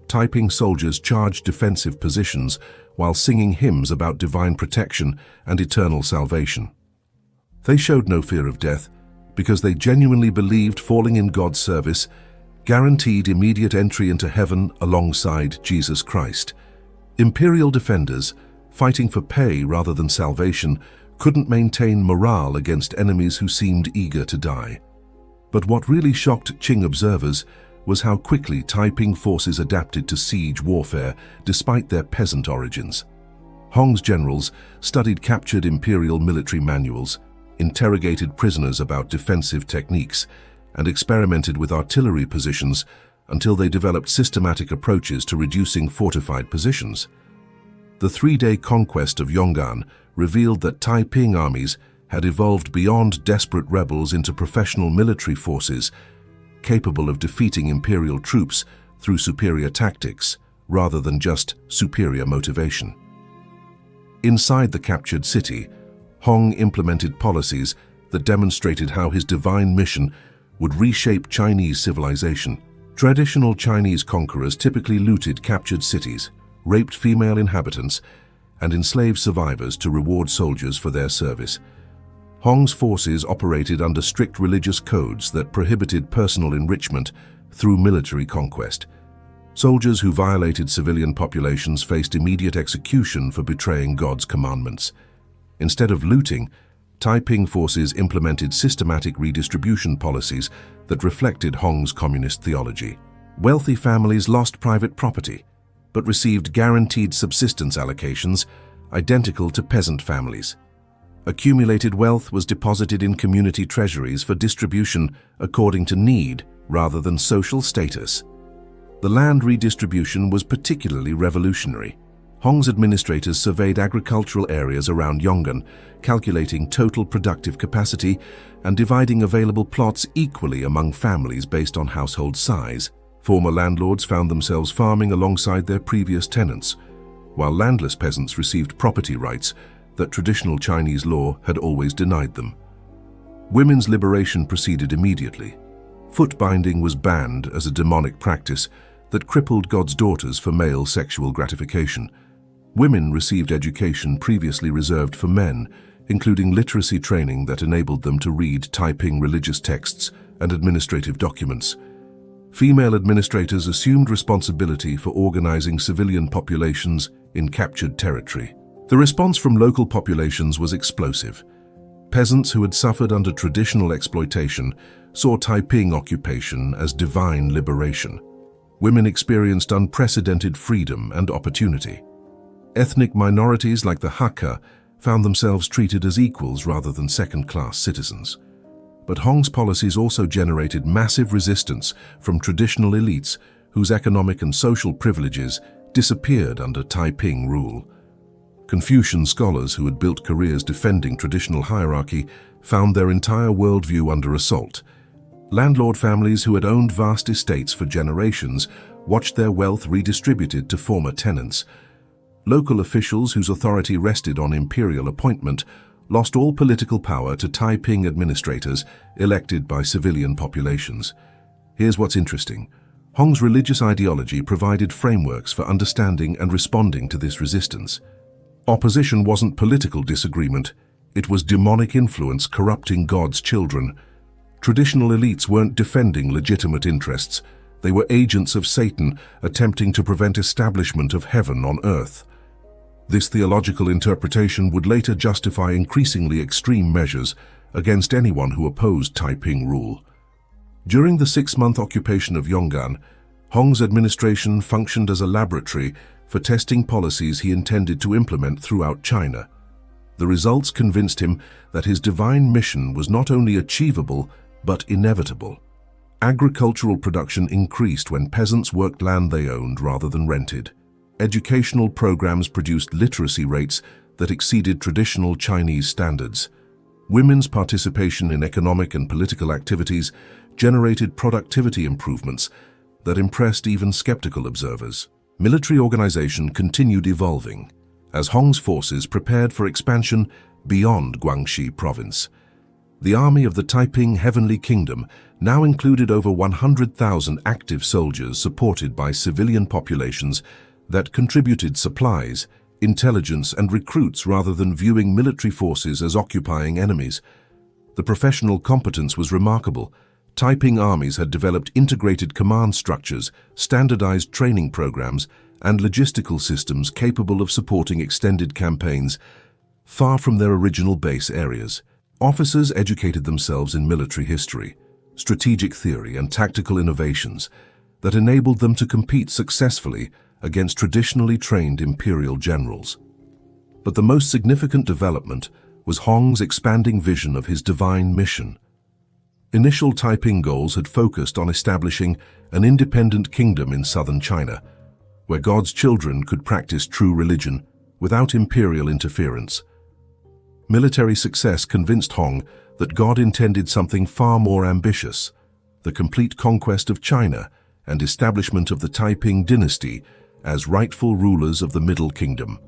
Taiping soldiers charged defensive positions while singing hymns about divine protection and eternal salvation. They showed no fear of death because they genuinely believed falling in God's service guaranteed immediate entry into heaven alongside Jesus Christ. Imperial defenders, fighting for pay rather than salvation, couldn't maintain morale against enemies who seemed eager to die. But what really shocked Qing observers was how quickly Taiping forces adapted to siege warfare despite their peasant origins. Hong's generals studied captured imperial military manuals, interrogated prisoners about defensive techniques, and experimented with artillery positions until they developed systematic approaches to reducing fortified positions. The 3-day conquest of Yong'an revealed that Taiping armies had evolved beyond desperate rebels into professional military forces, capable of defeating imperial troops through superior tactics rather than just superior motivation. Inside the captured city, Hong implemented policies that demonstrated how his divine mission would reshape Chinese civilization. Traditional Chinese conquerors typically looted captured cities, raped female inhabitants, and enslaved survivors to reward soldiers for their service. Hong's forces operated under strict religious codes that prohibited personal enrichment through military conquest. Soldiers who violated civilian populations faced immediate execution for betraying God's commandments. Instead of looting, Taiping forces implemented systematic redistribution policies that reflected Hong's communist theology. Wealthy families lost private property, but received guaranteed subsistence allocations identical to peasant families. Accumulated wealth was deposited in community treasuries for distribution according to need rather than social status. The land redistribution was particularly revolutionary. Hong's administrators surveyed agricultural areas around Yong'an, calculating total productive capacity and dividing available plots equally among families based on household size. Former landlords found themselves farming alongside their previous tenants, while landless peasants received property rights that traditional Chinese law had always denied them. Women's liberation proceeded immediately. Foot binding was banned as a demonic practice that crippled God's daughters for male sexual gratification. Women received education previously reserved for men, including literacy training that enabled them to read Taiping religious texts and administrative documents. Female administrators assumed responsibility for organizing civilian populations in captured territory. The response from local populations was explosive. Peasants who had suffered under traditional exploitation saw Taiping occupation as divine liberation. Women experienced unprecedented freedom and opportunity. Ethnic minorities like the Hakka found themselves treated as equals rather than second-class citizens. But Hong's policies also generated massive resistance from traditional elites whose economic and social privileges disappeared under Taiping rule. Confucian scholars who had built careers defending traditional hierarchy found their entire worldview under assault. Landlord families who had owned vast estates for generations watched their wealth redistributed to former tenants. Local officials whose authority rested on imperial appointment lost all political power to Taiping administrators elected by civilian populations. Here's what's interesting. Hong's religious ideology provided frameworks for understanding and responding to this resistance. Opposition wasn't political disagreement, it was demonic influence corrupting God's children. Traditional elites weren't defending legitimate interests, they were agents of Satan attempting to prevent establishment of heaven on earth. This theological interpretation would later justify increasingly extreme measures against anyone who opposed Taiping rule. During the 6-month occupation of Yong'an, Hong's administration functioned as a laboratory for testing policies he intended to implement throughout China. The results convinced him that his divine mission was not only achievable, but inevitable. Agricultural production increased when peasants worked land they owned rather than rented. Educational programs produced literacy rates that exceeded traditional Chinese standards. Women's participation in economic and political activities generated productivity improvements that impressed even skeptical observers. Military organization continued evolving as Hong's forces prepared for expansion beyond Guangxi province. The army of the Taiping Heavenly Kingdom now included over 100,000 active soldiers supported by civilian populations that contributed supplies, intelligence, and recruits rather than viewing military forces as occupying enemies. The professional competence was remarkable. Taiping armies had developed integrated command structures, standardized training programs, and logistical systems capable of supporting extended campaigns far from their original base areas. Officers educated themselves in military history, strategic theory, and tactical innovations that enabled them to compete successfully against traditionally trained imperial generals. But the most significant development was Hong's expanding vision of his divine mission. Initial Taiping goals had focused on establishing an independent kingdom in southern China, where God's children could practice true religion without imperial interference. Military success convinced Hong that God intended something far more ambitious, the complete conquest of China and establishment of the Taiping Dynasty as rightful rulers of the Middle Kingdom.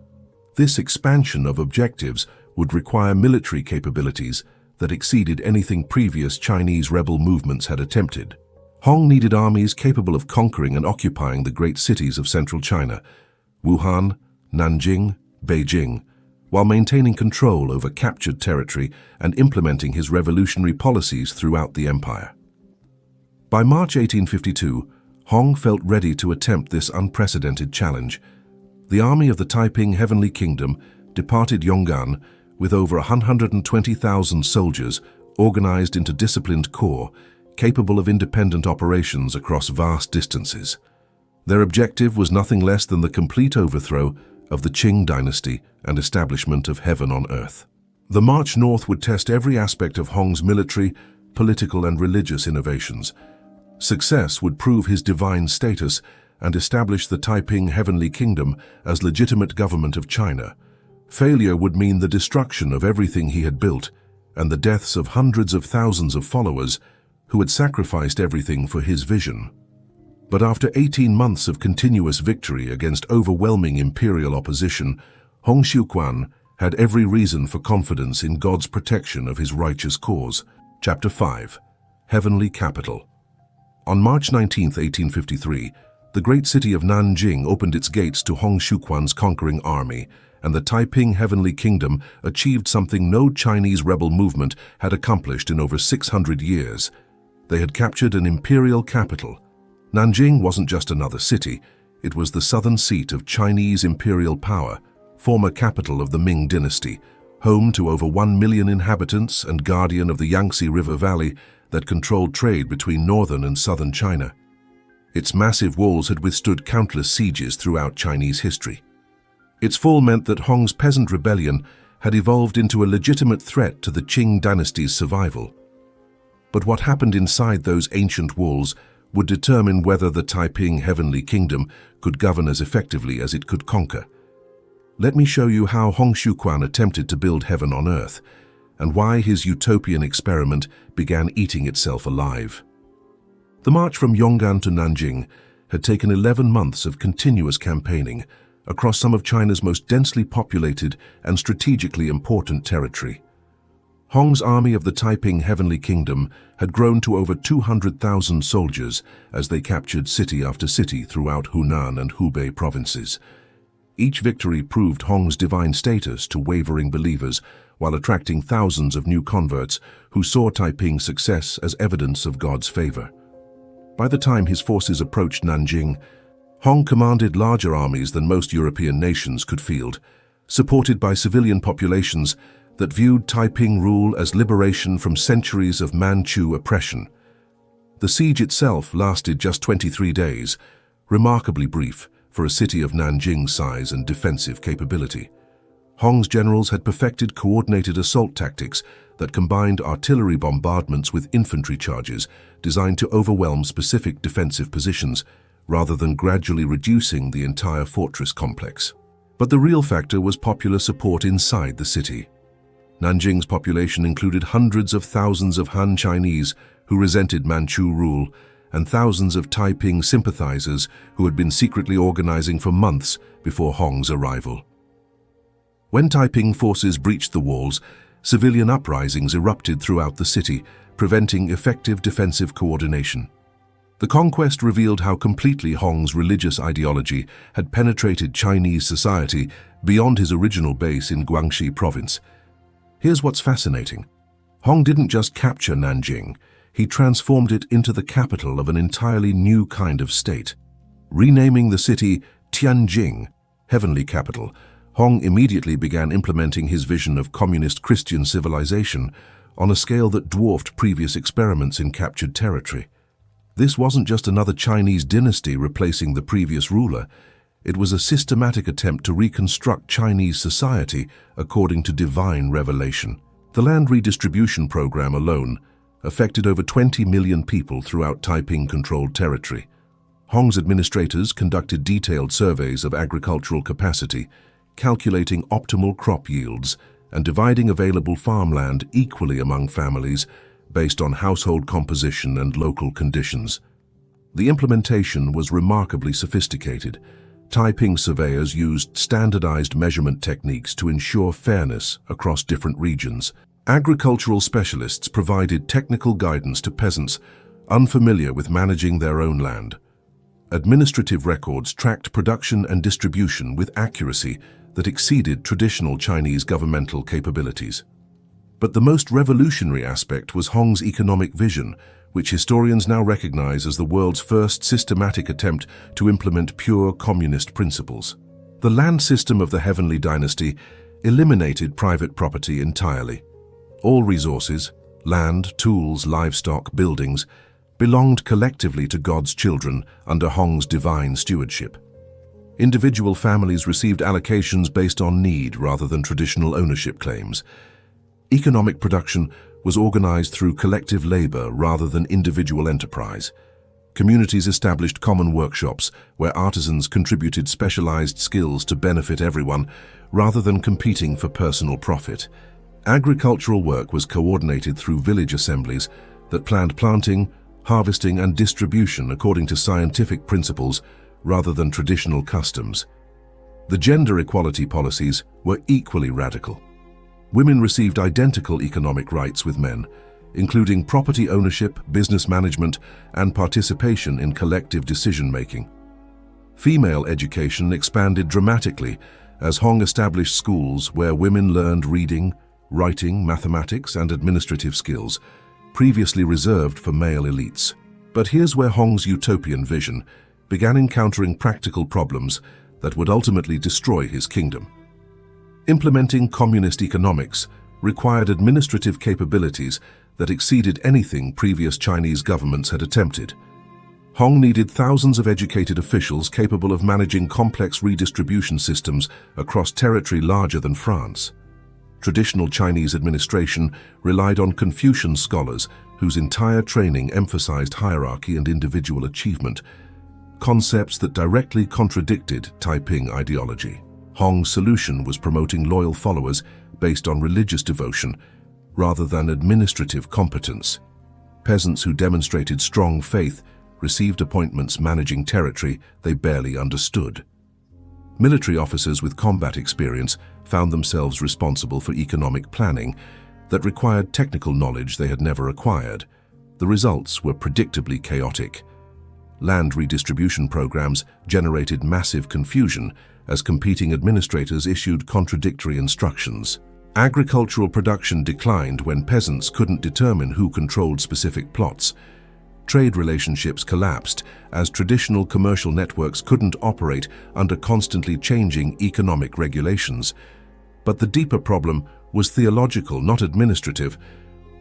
This expansion of objectives would require military capabilities that exceeded anything previous Chinese rebel movements had attempted. Hong needed armies capable of conquering and occupying the great cities of central China, Wuhan, Nanjing, Beijing, while maintaining control over captured territory and implementing his revolutionary policies throughout the empire. By March 1852, Hong felt ready to attempt this unprecedented challenge. The army of the Taiping Heavenly Kingdom departed Yong'an with over 120,000 soldiers organized into disciplined corps, capable of independent operations across vast distances. Their objective was nothing less than the complete overthrow of the Qing Dynasty and establishment of heaven on earth. The march north would test every aspect of Hong's military, political, and religious innovations. Success would prove his divine status and establish the Taiping Heavenly Kingdom as legitimate government of China. Failure would mean the destruction of everything he had built and the deaths of hundreds of thousands of followers who had sacrificed everything for his vision. But after 18 months of continuous victory against overwhelming imperial opposition, Hong Xiuquan had every reason for confidence in God's protection of his righteous cause. Chapter 5. Heavenly Capital. On March 19, 1853, the great city of Nanjing opened its gates to Hong Xiuquan's conquering army, and the Taiping Heavenly Kingdom achieved something no Chinese rebel movement had accomplished in over 600 years. They had captured an imperial capital. Nanjing wasn't just another city, it was the southern seat of Chinese imperial power, former capital of the Ming Dynasty, home to over 1 million inhabitants and guardian of the Yangtze River Valley that controlled trade between northern and southern China. Its massive walls had withstood countless sieges throughout Chinese history. Its fall meant that Hong's peasant rebellion had evolved into a legitimate threat to the Qing Dynasty's survival. But what happened inside those ancient walls would determine whether the Taiping Heavenly Kingdom could govern as effectively as it could conquer. Let me show you how Hong Xiuquan attempted to build heaven on earth, and why his utopian experiment began eating itself alive. The march from Yong'an to Nanjing had taken 11 months of continuous campaigning across some of China's most densely populated and strategically important territory. Hong's army of the Taiping Heavenly Kingdom had grown to over 200,000 soldiers as they captured city after city throughout Hunan and Hubei provinces. Each victory proved Hong's divine status to wavering believers while attracting thousands of new converts who saw Taiping's success as evidence of God's favor. By the time his forces approached Nanjing, Hong commanded larger armies than most European nations could field, supported by civilian populations that viewed Taiping rule as liberation from centuries of Manchu oppression. The siege itself lasted just 23 days, remarkably brief for a city of Nanjing's size and defensive capability. Hong's generals had perfected coordinated assault tactics that combined artillery bombardments with infantry charges designed to overwhelm specific defensive positions, rather than gradually reducing the entire fortress complex. But the real factor was popular support inside the city. Nanjing's population included hundreds of thousands of Han Chinese who resented Manchu rule, and thousands of Taiping sympathizers who had been secretly organizing for months before Hong's arrival. When Taiping forces breached the walls, civilian uprisings erupted throughout the city, preventing effective defensive coordination. The conquest revealed how completely Hong's religious ideology had penetrated Chinese society beyond his original base in Guangxi province. Here's what's fascinating. Hong didn't just capture Nanjing, he transformed it into the capital of an entirely new kind of state. Renaming the city Tianjing, Heavenly Capital, Hong immediately began implementing his vision of communist Christian civilization on a scale that dwarfed previous experiments in captured territory. This wasn't just another Chinese dynasty replacing the previous ruler. It was a systematic attempt to reconstruct Chinese society according to divine revelation. The land redistribution program alone affected over 20 million people throughout Taiping-controlled territory. Hong's administrators conducted detailed surveys of agricultural capacity, calculating optimal crop yields and dividing available farmland equally among families based on household composition and local conditions. The implementation was remarkably sophisticated, Taiping surveyors used standardized measurement techniques to ensure fairness across different regions. Agricultural specialists provided technical guidance to peasants unfamiliar with managing their own land. Administrative records tracked production and distribution with accuracy that exceeded traditional Chinese governmental capabilities. But the most revolutionary aspect was Hong's economic vision, which historians now recognize as the world's first systematic attempt to implement pure communist principles. The land system of the Heavenly Dynasty eliminated private property entirely. All resources, land, tools, livestock, buildings, belonged collectively to God's children under Hong's divine stewardship. Individual families received allocations based on need rather than traditional ownership claims. Economic production was organized through collective labor rather than individual enterprise. Communities established common workshops where artisans contributed specialized skills to benefit everyone rather than competing for personal profit. Agricultural work was coordinated through village assemblies that planned planting, harvesting and distribution according to scientific principles rather than traditional customs. The gender equality policies were equally radical. Women received identical economic rights with men, including property ownership, business management, and participation in collective decision-making. Female education expanded dramatically as Hong established schools where women learned reading, writing, mathematics, and administrative skills, previously reserved for male elites. But here's where Hong's utopian vision began encountering practical problems that would ultimately destroy his kingdom. Implementing communist economics required administrative capabilities that exceeded anything previous Chinese governments had attempted. Hong needed thousands of educated officials capable of managing complex redistribution systems across territory larger than France. Traditional Chinese administration relied on Confucian scholars whose entire training emphasized hierarchy and individual achievement, concepts that directly contradicted Taiping ideology. Hong's solution was promoting loyal followers based on religious devotion rather than administrative competence. Peasants who demonstrated strong faith received appointments managing territory they barely understood. Military officers with combat experience found themselves responsible for economic planning that required technical knowledge they had never acquired. The results were predictably chaotic. Land redistribution programs generated massive confusion as competing administrators issued contradictory instructions. Agricultural production declined when peasants couldn't determine who controlled specific plots. Trade relationships collapsed as traditional commercial networks couldn't operate under constantly changing economic regulations. But the deeper problem was theological, not administrative.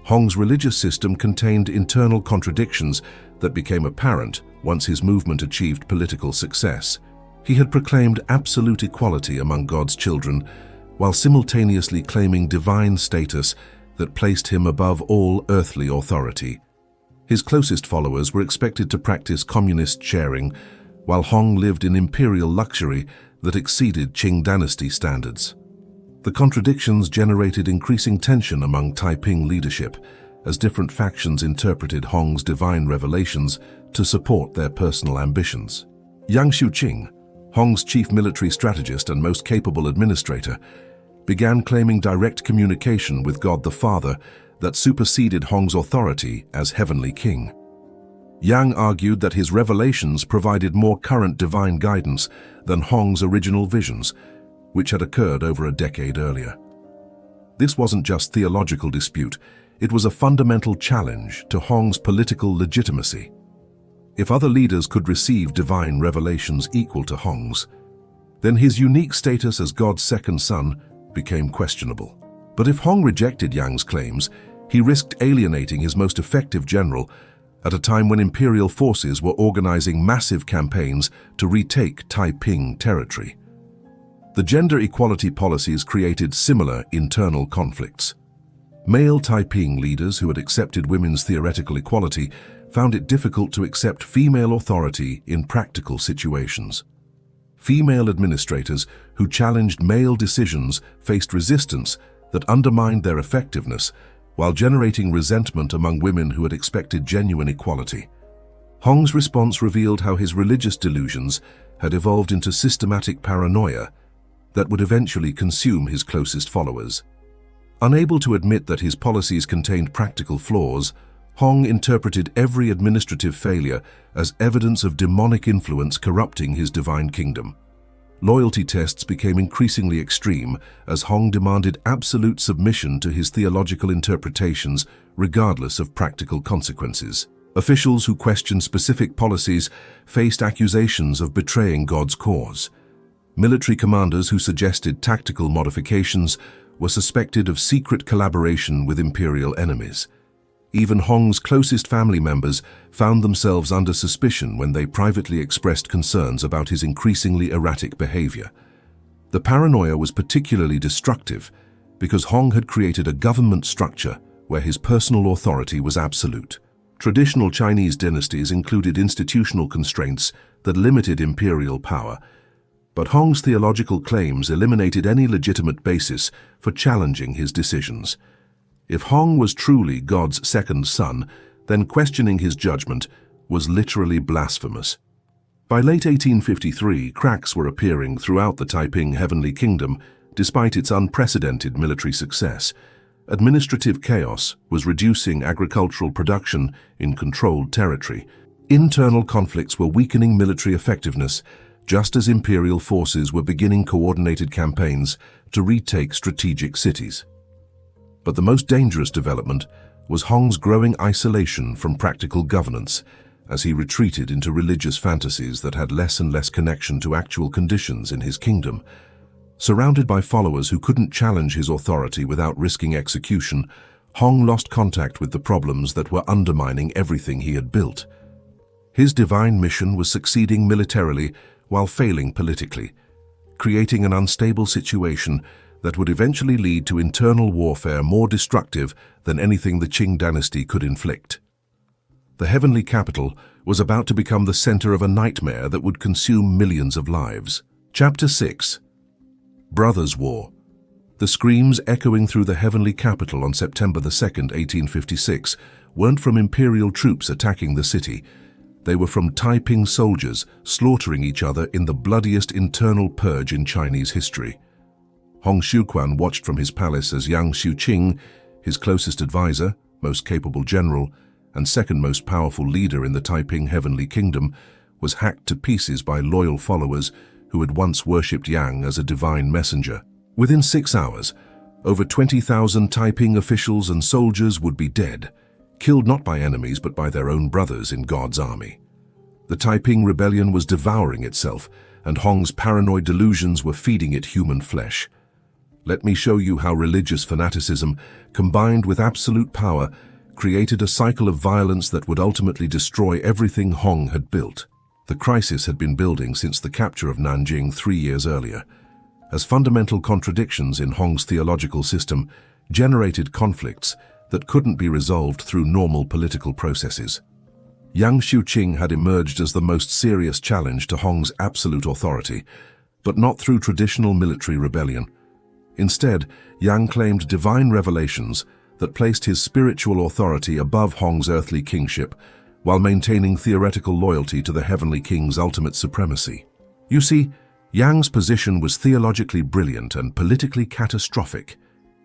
Hong's religious system contained internal contradictions that became apparent once his movement achieved political success. He had proclaimed absolute equality among God's children, while simultaneously claiming divine status that placed him above all earthly authority. His closest followers were expected to practice communist sharing, while Hong lived in imperial luxury that exceeded Qing Dynasty standards. The contradictions generated increasing tension among Taiping leadership, as different factions interpreted Hong's divine revelations to support their personal ambitions. Hong Xiuquan, Hong's chief military strategist and most capable administrator, began claiming direct communication with God the Father that superseded Hong's authority as heavenly king. Yang argued that his revelations provided more current divine guidance than Hong's original visions, which had occurred over a decade earlier. This wasn't just theological dispute, it was a fundamental challenge to Hong's political legitimacy. If other leaders could receive divine revelations equal to Hong's, then his unique status as God's second son became questionable. But if Hong rejected Yang's claims, he risked alienating his most effective general at a time when imperial forces were organizing massive campaigns to retake Taiping territory. The gender equality policies created similar internal conflicts. Male Taiping leaders who had accepted women's theoretical equality found it difficult to accept female authority in practical situations. Female administrators who challenged male decisions faced resistance that undermined their effectiveness, while generating resentment among women who had expected genuine equality. Hong's response revealed how his religious delusions had evolved into systematic paranoia that would eventually consume his closest followers. Unable to admit that his policies contained practical flaws, Hong interpreted every administrative failure as evidence of demonic influence corrupting his divine kingdom. Loyalty tests became increasingly extreme as Hong demanded absolute submission to his theological interpretations regardless of practical consequences. Officials who questioned specific policies faced accusations of betraying God's cause. Military commanders who suggested tactical modifications were suspected of secret collaboration with imperial enemies. Even Hong's closest family members found themselves under suspicion when they privately expressed concerns about his increasingly erratic behavior. The paranoia was particularly destructive because Hong had created a government structure where his personal authority was absolute. Traditional Chinese dynasties included institutional constraints that limited imperial power, but Hong's theological claims eliminated any legitimate basis for challenging his decisions. If Hong was truly God's second son, then questioning his judgment was literally blasphemous. By late 1853, cracks were appearing throughout the Taiping Heavenly Kingdom, despite its unprecedented military success. Administrative chaos was reducing agricultural production in controlled territory. Internal conflicts were weakening military effectiveness, just as imperial forces were beginning coordinated campaigns to retake strategic cities. But the most dangerous development was Hong's growing isolation from practical governance as he retreated into religious fantasies that had less and less connection to actual conditions in his kingdom. Surrounded by followers who couldn't challenge his authority without risking execution, Hong lost contact with the problems that were undermining everything he had built. His divine mission was succeeding militarily while failing politically, creating an unstable situation that would eventually lead to internal warfare more destructive than anything the Qing Dynasty could inflict. The heavenly capital was about to become the center of a nightmare that would consume millions of lives. Chapter 6. Brothers' War. The screams echoing through the heavenly capital on September 2, 1856, weren't from imperial troops attacking the city. They were from Taiping soldiers slaughtering each other in the bloodiest internal purge in Chinese history. Hong Xiuquan watched from his palace as Hong Xiuqan, his closest advisor, most capable general, and second most powerful leader in the Taiping Heavenly Kingdom, was hacked to pieces by loyal followers who had once worshipped Yang as a divine messenger. Within 6 hours, over 20,000 Taiping officials and soldiers would be dead, killed not by enemies but by their own brothers in God's army. The Taiping Rebellion was devouring itself, and Hong's paranoid delusions were feeding it human flesh. Let me show you how religious fanaticism, combined with absolute power, created a cycle of violence that would ultimately destroy everything Hong had built. The crisis had been building since the capture of Nanjing 3 years earlier, as fundamental contradictions in Hong's theological system generated conflicts that couldn't be resolved through normal political processes. Hong Xiuqan had emerged as the most serious challenge to Hong's absolute authority, but not through traditional military rebellion. Instead, Yang claimed divine revelations that placed his spiritual authority above Hong's earthly kingship, while maintaining theoretical loyalty to the heavenly king's ultimate supremacy. You see, Yang's position was theologically brilliant and politically catastrophic.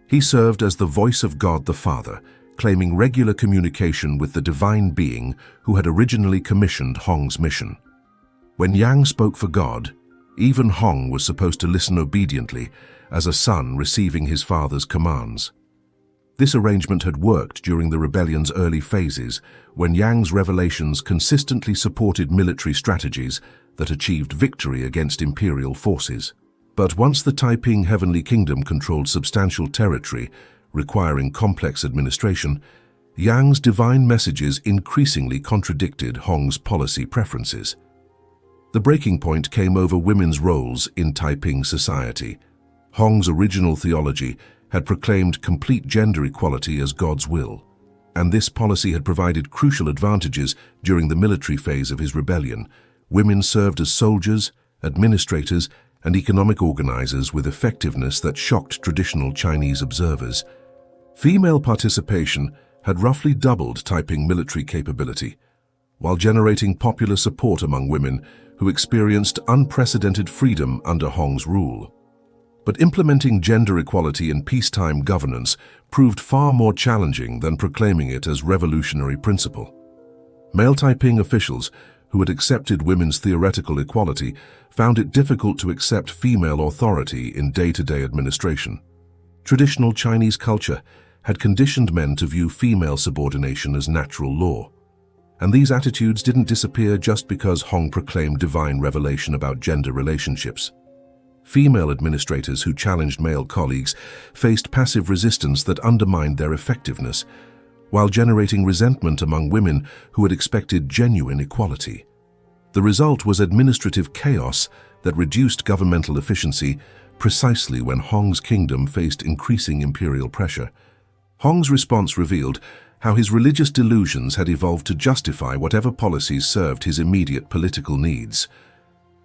He served as the voice of God the Father, claiming regular communication with the divine being who had originally commissioned Hong's mission. When Yang spoke for God, even Hong was supposed to listen obediently, as a son receiving his father's commands. This arrangement had worked during the rebellion's early phases, when Yang's revelations consistently supported military strategies that achieved victory against imperial forces. But once the Taiping Heavenly Kingdom controlled substantial territory, requiring complex administration, Yang's divine messages increasingly contradicted Hong's policy preferences. The breaking point came over women's roles in Taiping society. Hong's original theology had proclaimed complete gender equality as God's will, and this policy had provided crucial advantages during the military phase of his rebellion. Women served as soldiers, administrators, and economic organizers with effectiveness that shocked traditional Chinese observers. Female participation had roughly doubled Taiping military capability. while generating popular support among women who experienced unprecedented freedom under Hong's rule. But implementing gender equality in peacetime governance proved far more challenging than proclaiming it as revolutionary principle. Male Taiping officials who had accepted women's theoretical equality found it difficult to accept female authority in day-to-day administration. Traditional Chinese culture had conditioned men to view female subordination as natural law. And these attitudes didn't disappear just because Hong proclaimed divine revelation about gender relationships. Female administrators who challenged male colleagues faced passive resistance that undermined their effectiveness, while generating resentment among women who had expected genuine equality. The result was administrative chaos that reduced governmental efficiency precisely when Hong's kingdom faced increasing imperial pressure. Hong's response revealed how his religious delusions had evolved to justify whatever policies served his immediate political needs.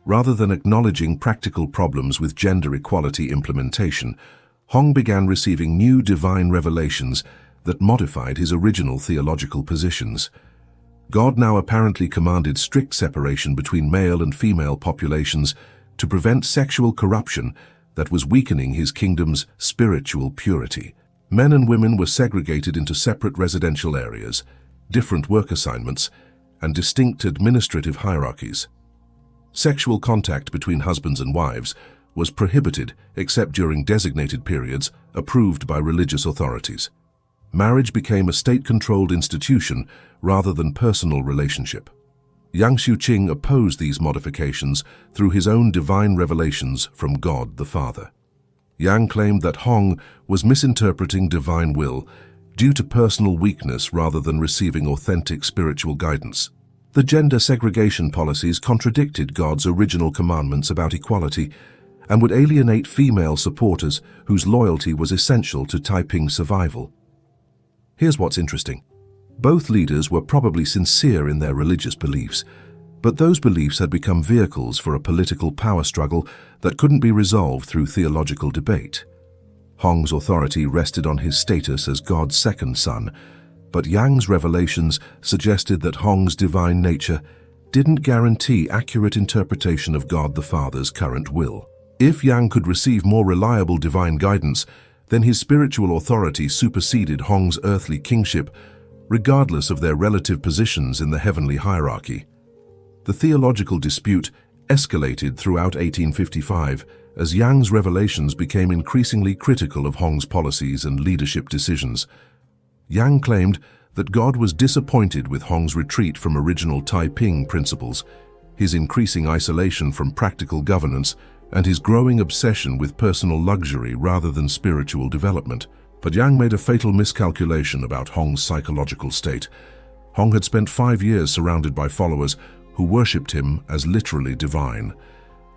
Rather than acknowledging practical problems with gender equality implementation, Hong began receiving new divine revelations that modified his original theological positions. God now apparently commanded strict separation between male and female populations to prevent sexual corruption that was weakening his kingdom's spiritual purity. Men and women were segregated into separate residential areas, different work assignments, and distinct administrative hierarchies. Sexual contact between husbands and wives was prohibited except during designated periods approved by religious authorities. Marriage became a state-controlled institution rather than personal relationship. Hong Xiuquan opposed these modifications through his own divine revelations from God the Father. Yang claimed that Hong was misinterpreting divine will due to personal weakness rather than receiving authentic spiritual guidance. The gender segregation policies contradicted God's original commandments about equality and would alienate female supporters whose loyalty was essential to Taiping's survival. Here's what's interesting. Both leaders were probably sincere in their religious beliefs, but those beliefs had become vehicles for a political power struggle that couldn't be resolved through theological debate. Hong's authority rested on his status as God's second son, but Yang's revelations suggested that Hong's divine nature didn't guarantee accurate interpretation of God the Father's current will. If Yang could receive more reliable divine guidance, then his spiritual authority superseded Hong's earthly kingship, regardless of their relative positions in the heavenly hierarchy. The theological dispute escalated throughout 1855 as Yang's revelations became increasingly critical of Hong's policies and leadership decisions. Yang claimed that God was disappointed with Hong's retreat from original Taiping principles, his increasing isolation from practical governance, and his growing obsession with personal luxury rather than spiritual development. But Yang made a fatal miscalculation about Hong's psychological state. Hong had spent 5 years surrounded by followers who worshipped him as literally divine.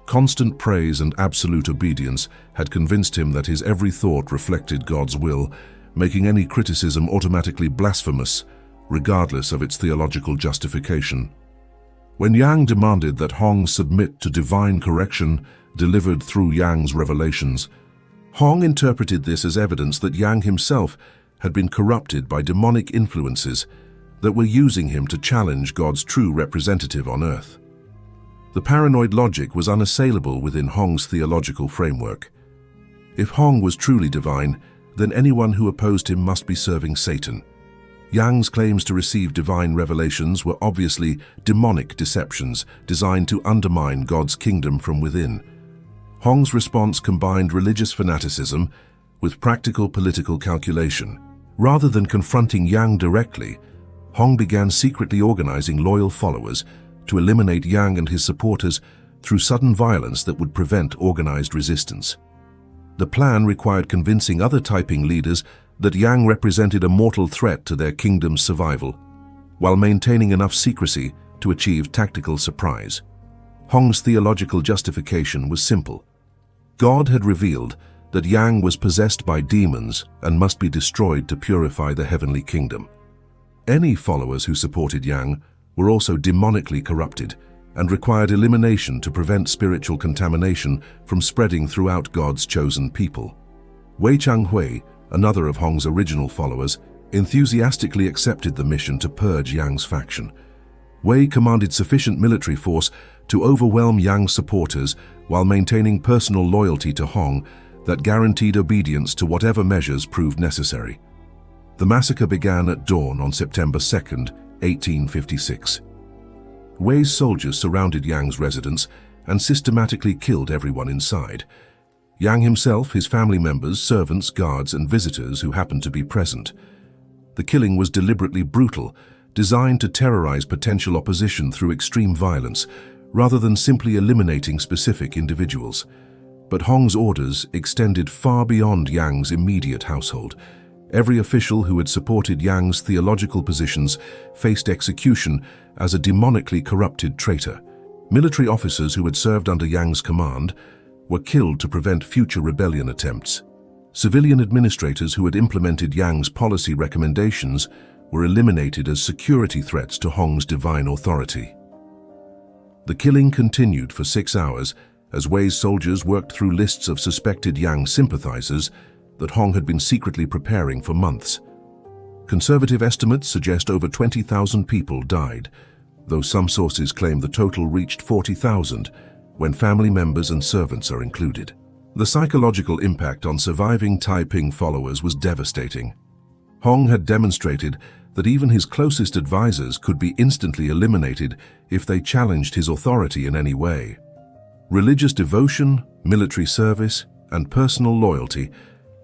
Constant praise and absolute obedience had convinced him that his every thought reflected God's will, making any criticism automatically blasphemous, regardless of its theological justification. When Yang demanded that Hong submit to divine correction delivered through Yang's revelations, Hong interpreted this as evidence that Yang himself had been corrupted by demonic influences that were using him to challenge God's true representative on earth. The paranoid logic was unassailable within Hong's theological framework. If Hong was truly divine, then anyone who opposed him must be serving Satan. Yang's claims to receive divine revelations were obviously demonic deceptions designed to undermine God's kingdom from within. Hong's response combined religious fanaticism with practical political calculation. Rather than confronting Yang directly, Hong began secretly organizing loyal followers to eliminate Yang and his supporters through sudden violence that would prevent organized resistance. The plan required convincing other Taiping leaders that Yang represented a mortal threat to their kingdom's survival, while maintaining enough secrecy to achieve tactical surprise. Hong's theological justification was simple. God had revealed that Yang was possessed by demons and must be destroyed to purify the heavenly kingdom. Any followers who supported Yang were also demonically corrupted and required elimination to prevent spiritual contamination from spreading throughout God's chosen people. Wei Changhui, another of Hong's original followers, enthusiastically accepted the mission to purge Yang's faction. Wei commanded sufficient military force to overwhelm Yang's supporters while maintaining personal loyalty to Hong that guaranteed obedience to whatever measures proved necessary. The massacre began at dawn on September 2, 1856. Wei's soldiers surrounded Yang's residence and systematically killed everyone inside. Yang himself, his family members, servants, guards, and visitors who happened to be present. The killing was deliberately brutal, designed to terrorize potential opposition through extreme violence, rather than simply eliminating specific individuals. But Hong's orders extended far beyond Yang's immediate household. Every official who had supported Yang's theological positions faced execution as a demonically corrupted traitor. Military officers who had served under Yang's command were killed to prevent future rebellion attempts. Civilian administrators who had implemented Yang's policy recommendations were eliminated as security threats to Hong's divine authority. The killing continued for 6 hours as Wei's soldiers worked through lists of suspected Yang sympathizers that Hong had been secretly preparing for months. Conservative estimates suggest over 20,000 people died, though some sources claim the total reached 40,000 when family members and servants are included. The psychological impact on surviving Taiping followers was devastating. Hong had demonstrated that even his closest advisors could be instantly eliminated if they challenged his authority in any way. Religious devotion, military service, and personal loyalty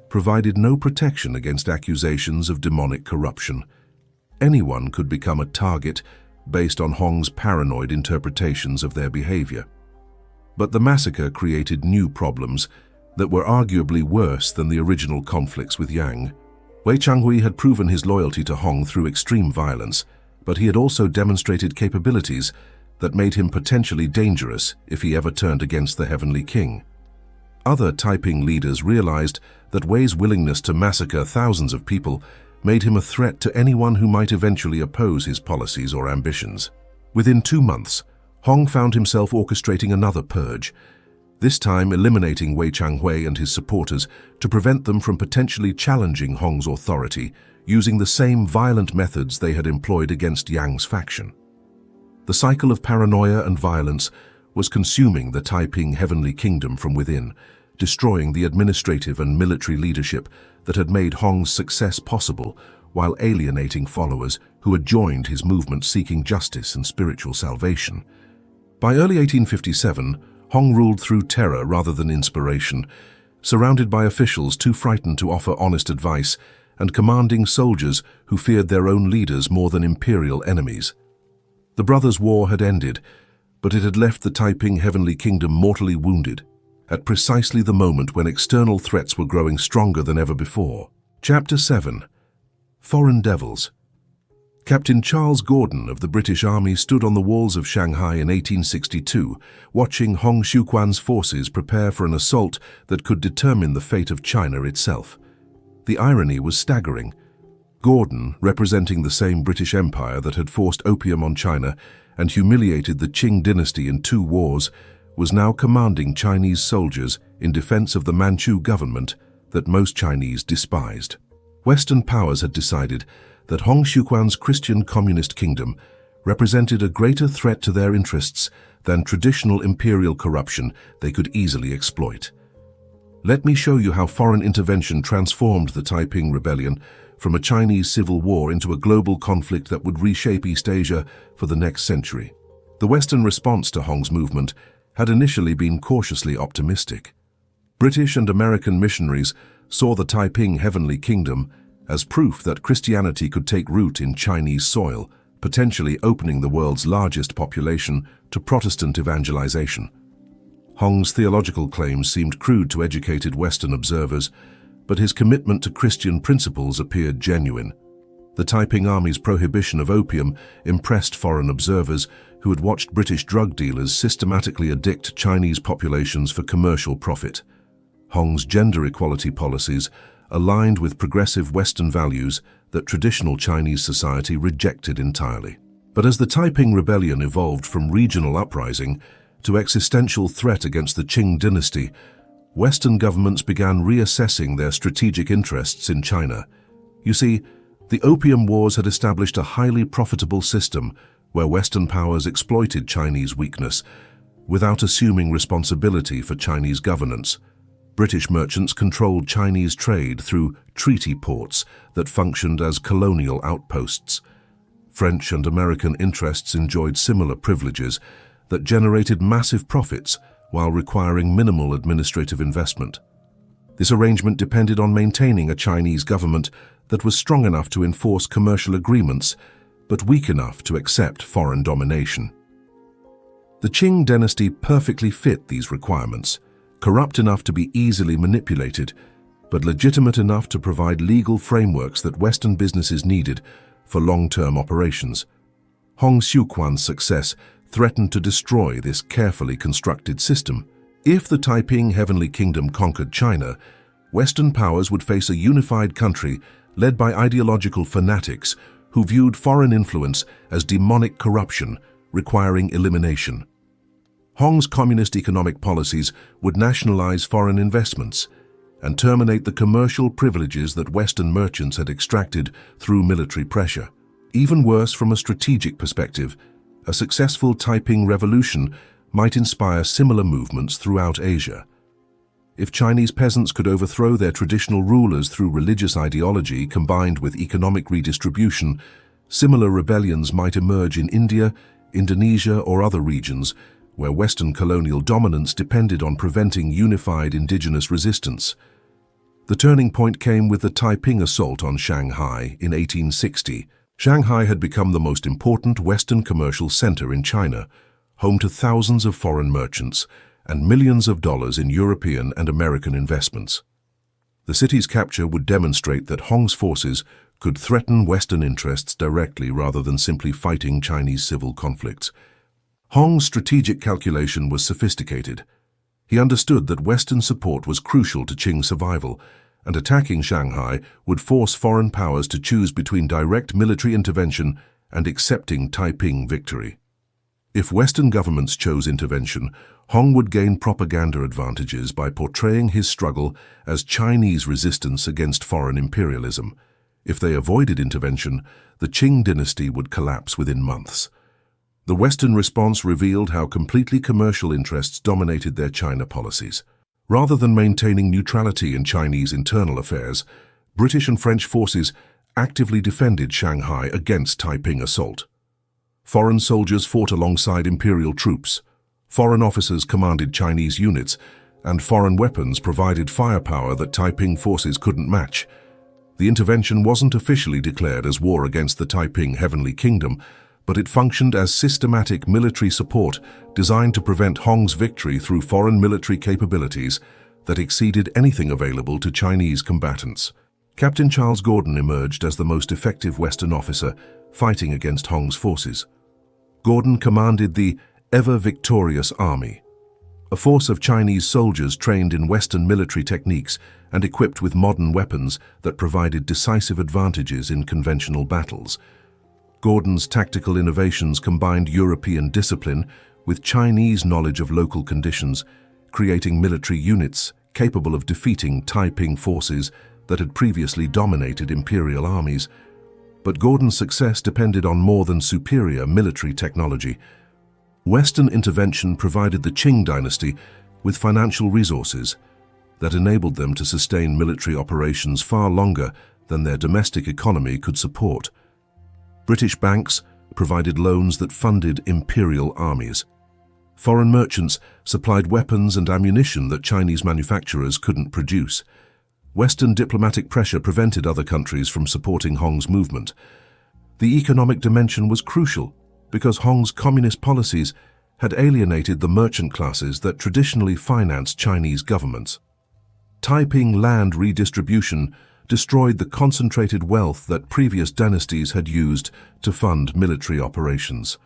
provided no protection against accusations of demonic corruption. Anyone could become a target based on Hong's paranoid interpretations of their behavior. But the massacre created new problems that were arguably worse than the original conflicts with Yang. Wei Changhui had proven his loyalty to Hong through extreme violence, but he had also demonstrated capabilities that made him potentially dangerous if he ever turned against the Heavenly King. Other Taiping leaders realized that Wei's willingness to massacre thousands of people made him a threat to anyone who might eventually oppose his policies or ambitions. Within 2 months, Hong found himself orchestrating another purge, this time eliminating Wei Changhui and his supporters to prevent them from potentially challenging Hong's authority using the same violent methods they had employed against Yang's faction. The cycle of paranoia and violence was consuming the Taiping Heavenly Kingdom from within, destroying the administrative and military leadership that had made Hong's success possible while alienating followers who had joined his movement seeking justice and spiritual salvation. By early 1857, Hong ruled through terror rather than inspiration, surrounded by officials too frightened to offer honest advice and commanding soldiers who feared their own leaders more than imperial enemies. The Brothers' War had ended, but it had left the Taiping Heavenly Kingdom mortally wounded, at precisely the moment when external threats were growing stronger than ever before. Chapter 7. Foreign Devils. Captain Charles Gordon of the British Army stood on the walls of Shanghai in 1862, watching Hong Xiuquan's forces prepare for an assault that could determine the fate of China itself. The irony was staggering. Gordon, representing the same British Empire that had forced opium on China and humiliated the Qing Dynasty in 2 wars, was now commanding Chinese soldiers in defense of the Manchu government that most Chinese despised. Western powers had decided that Hong Xiuquan's Christian communist kingdom represented a greater threat to their interests than traditional imperial corruption they could easily exploit. Let me show you how foreign intervention transformed the Taiping Rebellion from a Chinese civil war into a global conflict that would reshape East Asia for the next century. The Western response to Hong's movement had initially been cautiously optimistic. British and American missionaries saw the Taiping Heavenly Kingdom as proof that Christianity could take root in Chinese soil, potentially opening the world's largest population to Protestant evangelization. Hong's theological claims seemed crude to educated Western observers, but his commitment to Christian principles appeared genuine. The Taiping Army's prohibition of opium impressed foreign observers who had watched British drug dealers systematically addict Chinese populations for commercial profit. Hong's gender equality policies aligned with progressive Western values that traditional Chinese society rejected entirely. But as the Taiping Rebellion evolved from regional uprising to existential threat against the Qing Dynasty, Western governments began reassessing their strategic interests in China. You see, the Opium Wars had established a highly profitable system where Western powers exploited Chinese weakness without assuming responsibility for Chinese governance. British merchants controlled Chinese trade through treaty ports that functioned as colonial outposts. French and American interests enjoyed similar privileges that generated massive profits while requiring minimal administrative investment. This arrangement depended on maintaining a Chinese government that was strong enough to enforce commercial agreements, but weak enough to accept foreign domination. The Qing dynasty perfectly fit these requirements, corrupt enough to be easily manipulated, but legitimate enough to provide legal frameworks that Western businesses needed for long-term operations. Hong Xiuquan's success threatened to destroy this carefully constructed system. If the Taiping Heavenly Kingdom conquered China, Western powers would face a unified country led by ideological fanatics who viewed foreign influence as demonic corruption, requiring elimination. Hong's communist economic policies would nationalize foreign investments and terminate the commercial privileges that Western merchants had extracted through military pressure. Even worse, from a strategic perspective, a successful Taiping Revolution might inspire similar movements throughout Asia. If Chinese peasants could overthrow their traditional rulers through religious ideology combined with economic redistribution, similar rebellions might emerge in India, Indonesia, or other regions where Western colonial dominance depended on preventing unified indigenous resistance. The turning point came with the Taiping assault on Shanghai in 1860. Shanghai had become the most important Western commercial center in China, home to thousands of foreign merchants and millions of dollars in European and American investments. The city's capture would demonstrate that Hong's forces could threaten Western interests directly rather than simply fighting Chinese civil conflicts. Hong's strategic calculation was sophisticated. He understood that Western support was crucial to Qing survival, and attacking Shanghai would force foreign powers to choose between direct military intervention and accepting Taiping victory. If Western governments chose intervention, Hong would gain propaganda advantages by portraying his struggle as Chinese resistance against foreign imperialism. If they avoided intervention, the Qing dynasty would collapse within months. The Western response revealed how completely commercial interests dominated their China policies. Rather than maintaining neutrality in Chinese internal affairs, British and French forces actively defended Shanghai against Taiping assault. Foreign soldiers fought alongside imperial troops, foreign officers commanded Chinese units, and foreign weapons provided firepower that Taiping forces couldn't match. The intervention wasn't officially declared as war against the Taiping Heavenly Kingdom, but it functioned as systematic military support designed to prevent Hong's victory through foreign military capabilities that exceeded anything available to Chinese combatants. Captain Charles Gordon emerged as the most effective Western officer fighting against Hong's forces. Gordon commanded the ever-victorious army, a force of Chinese soldiers trained in Western military techniques and equipped with modern weapons that provided decisive advantages in conventional battles. Gordon's tactical innovations combined European discipline with Chinese knowledge of local conditions, creating military units capable of defeating Taiping forces that had previously dominated imperial armies. But Gordon's success depended on more than superior military technology. Western intervention provided the Qing dynasty with financial resources that enabled them to sustain military operations far longer than their domestic economy could support. British banks provided loans that funded imperial armies. Foreign merchants supplied weapons and ammunition that Chinese manufacturers couldn't produce. Western diplomatic pressure prevented other countries from supporting Hong's movement. The economic dimension was crucial because Hong's communist policies had alienated the merchant classes that traditionally financed Chinese governments. Taiping land redistribution destroyed the concentrated wealth that previous dynasties had used to fund military operations.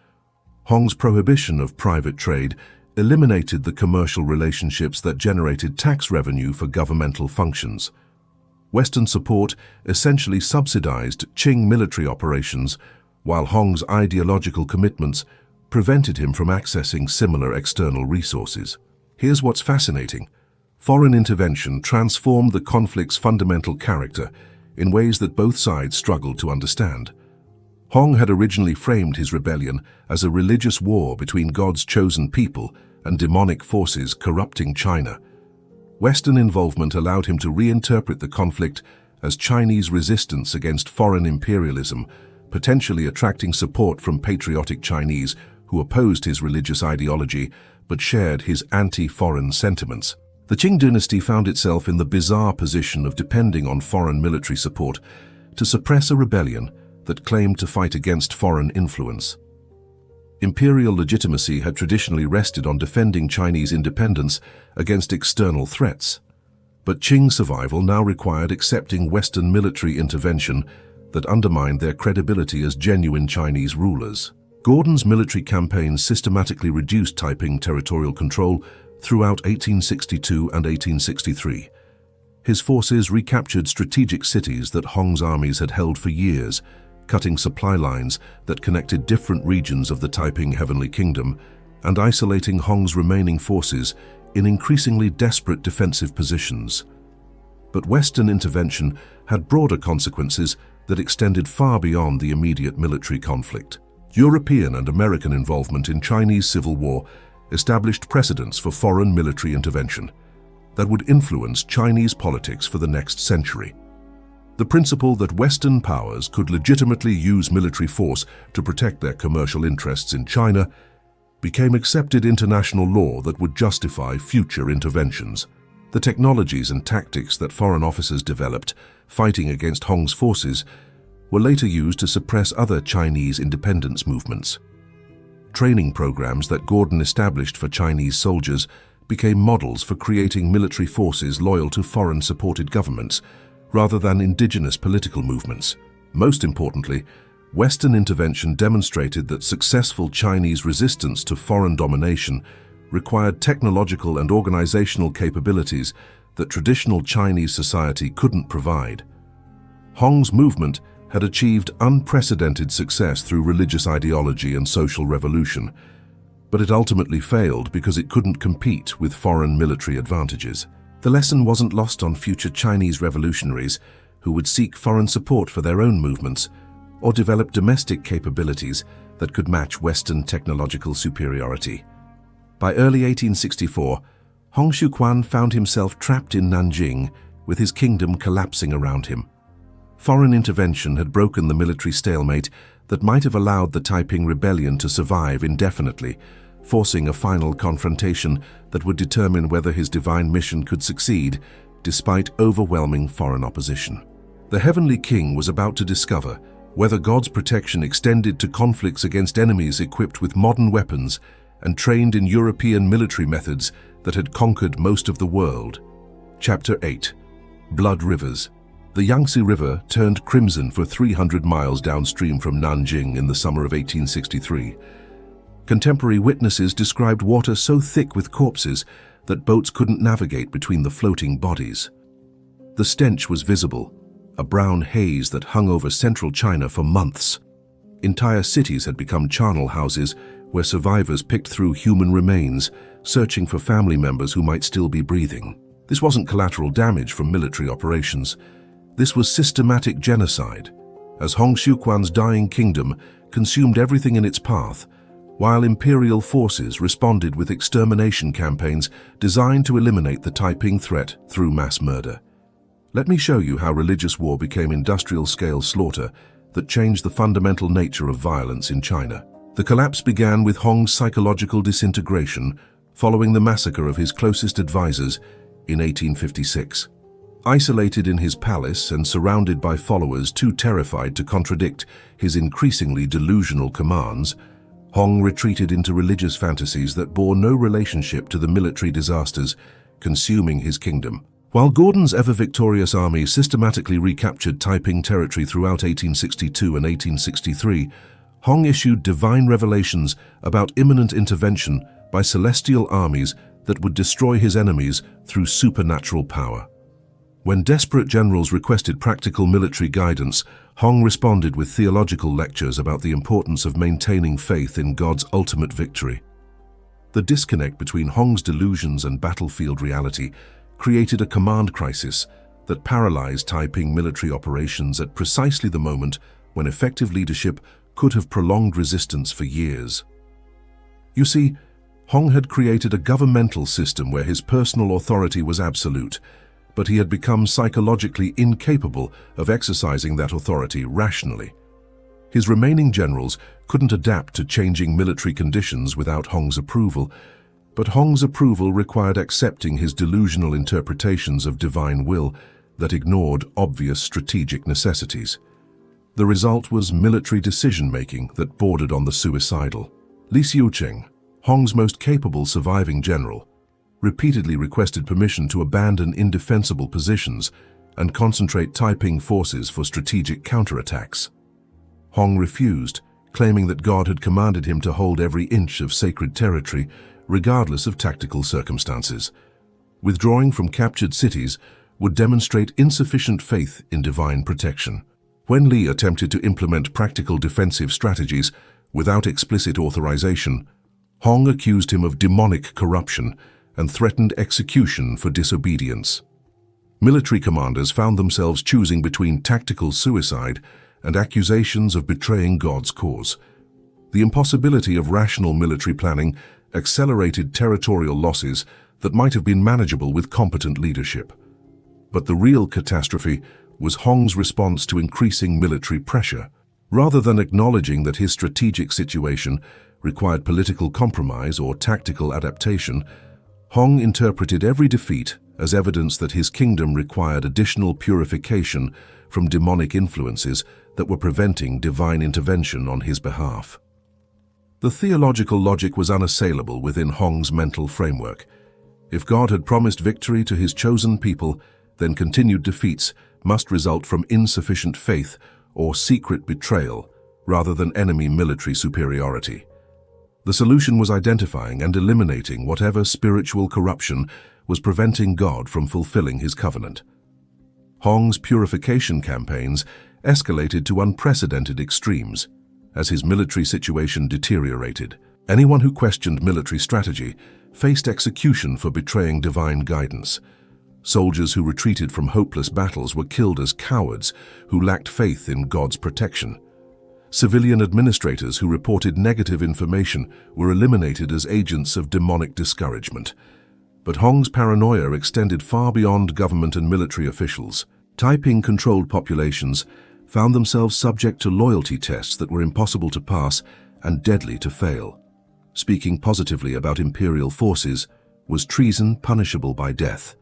Hong's prohibition of private trade eliminated the commercial relationships that generated tax revenue for governmental functions. Western support essentially subsidized Qing military operations, while Hong's ideological commitments prevented him from accessing similar external resources. Here's what's fascinating. Foreign intervention transformed the conflict's fundamental character in ways that both sides struggled to understand. Hong had originally framed his rebellion as a religious war between God's chosen people and demonic forces corrupting China. Western involvement allowed him to reinterpret the conflict as Chinese resistance against foreign imperialism, potentially attracting support from patriotic Chinese who opposed his religious ideology but shared his anti-foreign sentiments. The Qing Dynasty found itself in the bizarre position of depending on foreign military support to suppress a rebellion that claimed to fight against foreign influence. Imperial legitimacy had traditionally rested on defending Chinese independence against external threats, but Qing survival now required accepting Western military intervention that undermined their credibility as genuine Chinese rulers. Gordon's military campaigns systematically reduced Taiping territorial control throughout 1862 and 1863. His forces recaptured strategic cities that Hong's armies had held for years, cutting supply lines that connected different regions of the Taiping Heavenly Kingdom and isolating Hong's remaining forces in increasingly desperate defensive positions. But Western intervention had broader consequences that extended far beyond the immediate military conflict. European and American involvement in Chinese civil war established precedents for foreign military intervention that would influence Chinese politics for the next century. The principle that Western powers could legitimately use military force to protect their commercial interests in China became accepted international law that would justify future interventions. The technologies and tactics that foreign officers developed fighting against Hong's forces were later used to suppress other Chinese independence movements. Training programs that Gordon established for Chinese soldiers became models for creating military forces loyal to foreign-supported governments rather than indigenous political movements. Most importantly, Western intervention demonstrated that successful Chinese resistance to foreign domination required technological and organizational capabilities that traditional Chinese society couldn't provide. Hong's movement had achieved unprecedented success through religious ideology and social revolution, but it ultimately failed because it couldn't compete with foreign military advantages. The lesson wasn't lost on future Chinese revolutionaries who would seek foreign support for their own movements or develop domestic capabilities that could match Western technological superiority. By early 1864, Hong Xiuquan found himself trapped in Nanjing with his kingdom collapsing around him. Foreign intervention had broken the military stalemate that might have allowed the Taiping Rebellion to survive indefinitely, forcing a final confrontation that would determine whether his divine mission could succeed despite overwhelming foreign opposition. The Heavenly King was about to discover whether God's protection extended to conflicts against enemies equipped with modern weapons and trained in European military methods that had conquered most of the world. Chapter 8. Blood Rivers. The Yangtze River turned crimson for 300 miles downstream from Nanjing in the summer of 1863. Contemporary witnesses described water so thick with corpses that boats couldn't navigate between the floating bodies. The stench was visible, a brown haze that hung over central China for months. Entire cities had become charnel houses where survivors picked through human remains, searching for family members who might still be breathing. This wasn't collateral damage from military operations. This was systematic genocide, as Hong Xiuquan's dying kingdom consumed everything in its path, while imperial forces responded with extermination campaigns designed to eliminate the Taiping threat through mass murder. Let me show you how religious war became industrial-scale slaughter that changed the fundamental nature of violence in China. The collapse began with Hong's psychological disintegration following the massacre of his closest advisors in 1856. Isolated in his palace and surrounded by followers too terrified to contradict his increasingly delusional commands, Hong retreated into religious fantasies that bore no relationship to the military disasters consuming his kingdom. While Gordon's ever-victorious army systematically recaptured Taiping territory throughout 1862 and 1863, Hong issued divine revelations about imminent intervention by celestial armies that would destroy his enemies through supernatural power. When desperate generals requested practical military guidance, Hong responded with theological lectures about the importance of maintaining faith in God's ultimate victory. The disconnect between Hong's delusions and battlefield reality created a command crisis that paralyzed Taiping military operations at precisely the moment when effective leadership could have prolonged resistance for years. You see, Hong had created a governmental system where his personal authority was absolute, but he had become psychologically incapable of exercising that authority rationally. His remaining generals couldn't adapt to changing military conditions without Hong's approval, but Hong's approval required accepting his delusional interpretations of divine will that ignored obvious strategic necessities. The result was military decision-making that bordered on the suicidal. Li Xiuquan, Hong's most capable surviving general, repeatedly requested permission to abandon indefensible positions and concentrate Taiping forces for strategic counterattacks. Hong refused, claiming that God had commanded him to hold every inch of sacred territory, regardless of tactical circumstances. Withdrawing from captured cities would demonstrate insufficient faith in divine protection. When Li attempted to implement practical defensive strategies without explicit authorization, Hong accused him of demonic corruption and threatened execution for disobedience. Military commanders found themselves choosing between tactical suicide and accusations of betraying God's cause. The impossibility of rational military planning accelerated territorial losses that might have been manageable with competent leadership. But the real catastrophe was Hong's response to increasing military pressure. Rather than acknowledging that his strategic situation required political compromise or tactical adaptation, Hong interpreted every defeat as evidence that his kingdom required additional purification from demonic influences that were preventing divine intervention on his behalf. The theological logic was unassailable within Hong's mental framework. If God had promised victory to his chosen people, then continued defeats must result from insufficient faith or secret betrayal rather than enemy military superiority. The solution was identifying and eliminating whatever spiritual corruption was preventing God from fulfilling his covenant. Hong's purification campaigns escalated to unprecedented extremes. As his military situation deteriorated, anyone who questioned military strategy faced execution for betraying divine guidance. Soldiers who retreated from hopeless battles were killed as cowards who lacked faith in God's protection. Civilian administrators who reported negative information were eliminated as agents of demonic discouragement. But Hong's paranoia extended far beyond government and military officials. Taiping-controlled populations found themselves subject to loyalty tests that were impossible to pass and deadly to fail. Speaking positively about imperial forces was treason punishable by death.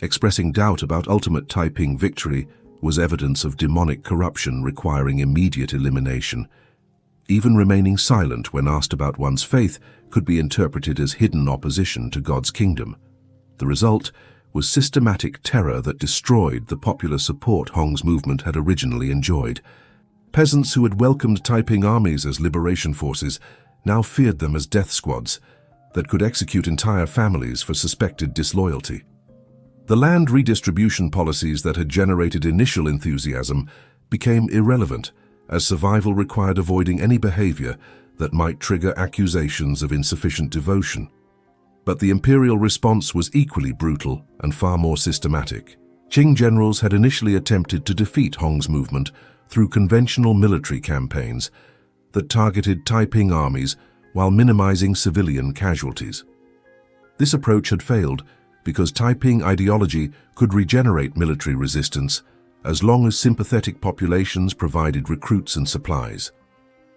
Expressing doubt about ultimate Taiping victory was evidence of demonic corruption requiring immediate elimination. Even remaining silent when asked about one's faith could be interpreted as hidden opposition to God's kingdom. The result was systematic terror that destroyed the popular support Hong's movement had originally enjoyed. Peasants who had welcomed Taiping armies as liberation forces now feared them as death squads that could execute entire families for suspected disloyalty. The land redistribution policies that had generated initial enthusiasm became irrelevant, as survival required avoiding any behavior that might trigger accusations of insufficient devotion. But the imperial response was equally brutal and far more systematic. Qing generals had initially attempted to defeat Hong's movement through conventional military campaigns that targeted Taiping armies while minimizing civilian casualties. This approach had failed because Taiping ideology could regenerate military resistance as long as sympathetic populations provided recruits and supplies.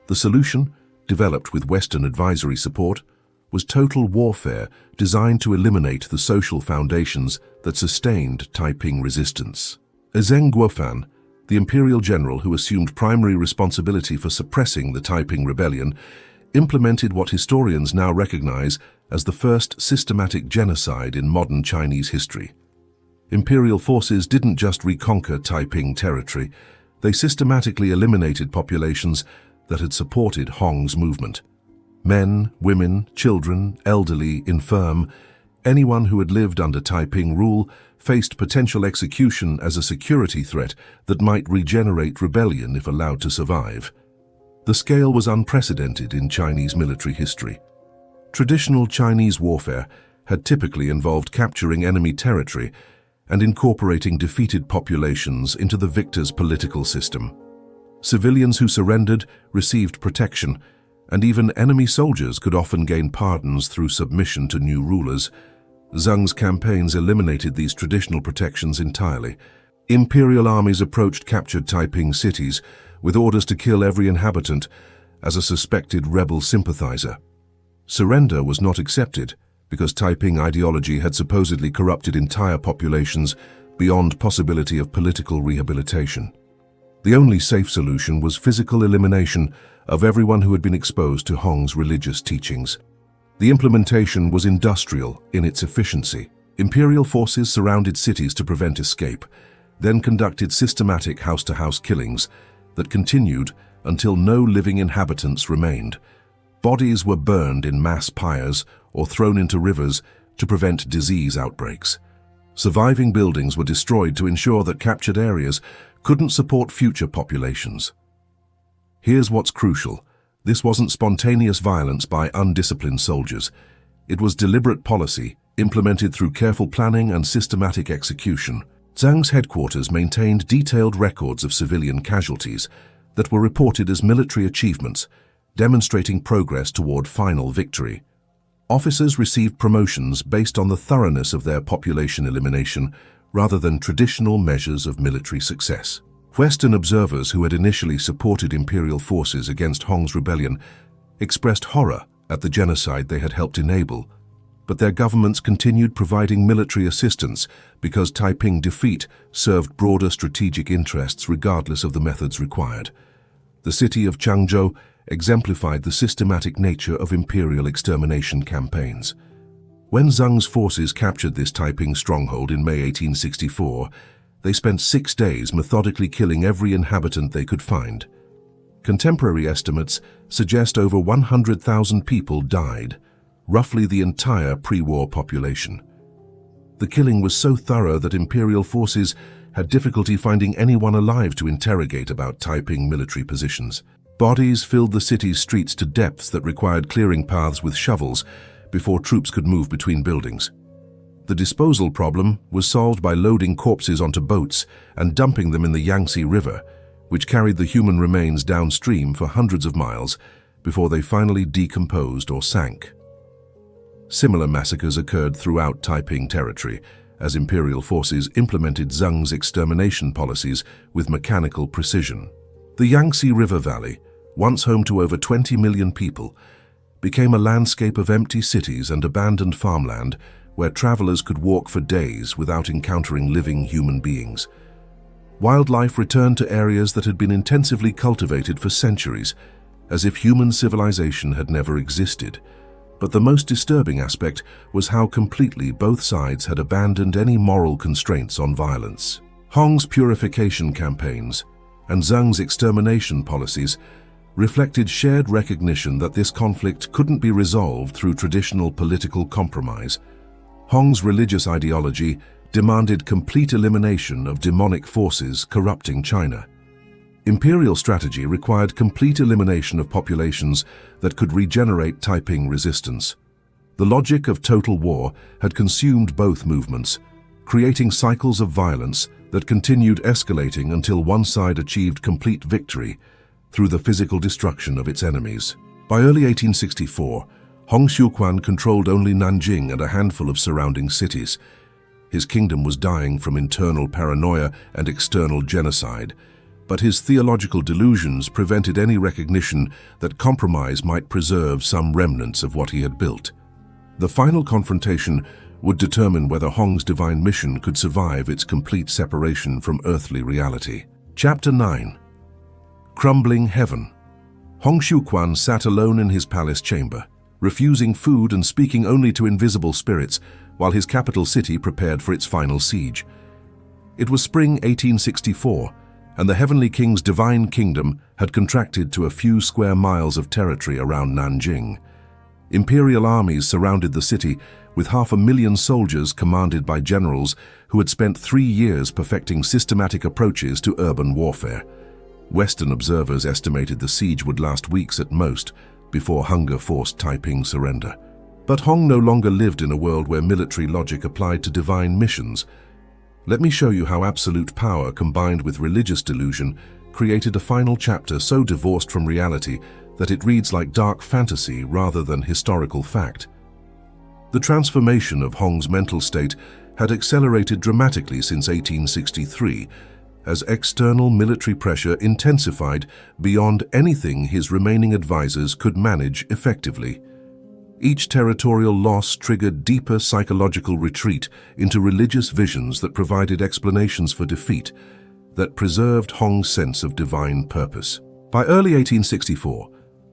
The solution, developed with Western advisory support, was total warfare designed to eliminate the social foundations that sustained Taiping resistance. Zheng Guofan, the imperial general who assumed primary responsibility for suppressing the Taiping Rebellion, implemented what historians now recognize as the first systematic genocide in modern Chinese history. Imperial forces didn't just reconquer Taiping territory, they systematically eliminated populations that had supported Hong's movement. Men, women, children, elderly, infirm, anyone who had lived under Taiping rule faced potential execution as a security threat that might regenerate rebellion if allowed to survive. The scale was unprecedented in Chinese military history. Traditional Chinese warfare had typically involved capturing enemy territory and incorporating defeated populations into the victor's political system. Civilians who surrendered received protection, and even enemy soldiers could often gain pardons through submission to new rulers. Zheng's campaigns eliminated these traditional protections entirely. Imperial armies approached captured Taiping cities with orders to kill every inhabitant as a suspected rebel sympathizer. Surrender was not accepted because Taiping ideology had supposedly corrupted entire populations beyond possibility of political rehabilitation. The only safe solution was physical elimination of everyone who had been exposed to Hong's religious teachings. The implementation was industrial in its efficiency. Imperial forces surrounded cities to prevent escape, then conducted systematic house-to-house killings that continued until no living inhabitants remained. Bodies were burned in mass pyres or thrown into rivers to prevent disease outbreaks. Surviving buildings were destroyed to ensure that captured areas couldn't support future populations. Here's what's crucial. This wasn't spontaneous violence by undisciplined soldiers. It was deliberate policy, implemented through careful planning and systematic execution. Zheng's headquarters maintained detailed records of civilian casualties that were reported as military achievements, demonstrating progress toward final victory. Officers received promotions based on the thoroughness of their population elimination rather than traditional measures of military success. Western observers who had initially supported imperial forces against Hong's rebellion expressed horror at the genocide they had helped enable, but their governments continued providing military assistance because Taiping defeat served broader strategic interests regardless of the methods required. The city of Changzhou exemplified the systematic nature of imperial extermination campaigns. When Zheng's forces captured this Taiping stronghold in May 1864, they spent 6 days methodically killing every inhabitant they could find. Contemporary estimates suggest over 100,000 people died, roughly the entire pre-war population. The killing was so thorough that imperial forces had difficulty finding anyone alive to interrogate about Taiping military positions. Bodies filled the city's streets to depths that required clearing paths with shovels before troops could move between buildings. The disposal problem was solved by loading corpses onto boats and dumping them in the Yangtze River, which carried the human remains downstream for hundreds of miles before they finally decomposed or sank. Similar massacres occurred throughout Taiping territory as imperial forces implemented Zheng's extermination policies with mechanical precision. The Yangtze River Valley, once home to over 20 million people, became a landscape of empty cities and abandoned farmland where travelers could walk for days without encountering living human beings. Wildlife returned to areas that had been intensively cultivated for centuries, as if human civilization had never existed. But the most disturbing aspect was how completely both sides had abandoned any moral constraints on violence. Hong's purification campaigns and Zheng's extermination policies reflected shared recognition that this conflict couldn't be resolved through traditional political compromise. Hong's religious ideology demanded complete elimination of demonic forces corrupting China. Imperial strategy required complete elimination of populations that could regenerate Taiping resistance. The logic of total war had consumed both movements, creating cycles of violence that continued escalating until one side achieved complete victory through the physical destruction of its enemies. By early 1864, Hong Xiuquan controlled only Nanjing and a handful of surrounding cities. His kingdom was dying from internal paranoia and external genocide, but his theological delusions prevented any recognition that compromise might preserve some remnants of what he had built. The final confrontation would determine whether Hong's divine mission could survive its complete separation from earthly reality. Chapter 9. Crumbling Heaven. Hong Xiuquan sat alone in his palace chamber, refusing food and speaking only to invisible spirits, while his capital city prepared for its final siege. It was spring 1864, and the Heavenly King's divine kingdom had contracted to a few square miles of territory around Nanjing. Imperial armies surrounded the city with 500,000 soldiers commanded by generals who had spent 3 years perfecting systematic approaches to urban warfare. Western observers estimated the siege would last weeks at most before hunger forced Taiping's surrender. But Hong no longer lived in a world where military logic applied to divine missions. Let me show you how absolute power combined with religious delusion created a final chapter so divorced from reality that it reads like dark fantasy rather than historical fact. The transformation of Hong's mental state had accelerated dramatically since 1863, as external military pressure intensified beyond anything his remaining advisors could manage effectively. Each territorial loss triggered deeper psychological retreat into religious visions that provided explanations for defeat, that preserved Hong's sense of divine purpose. By early 1864,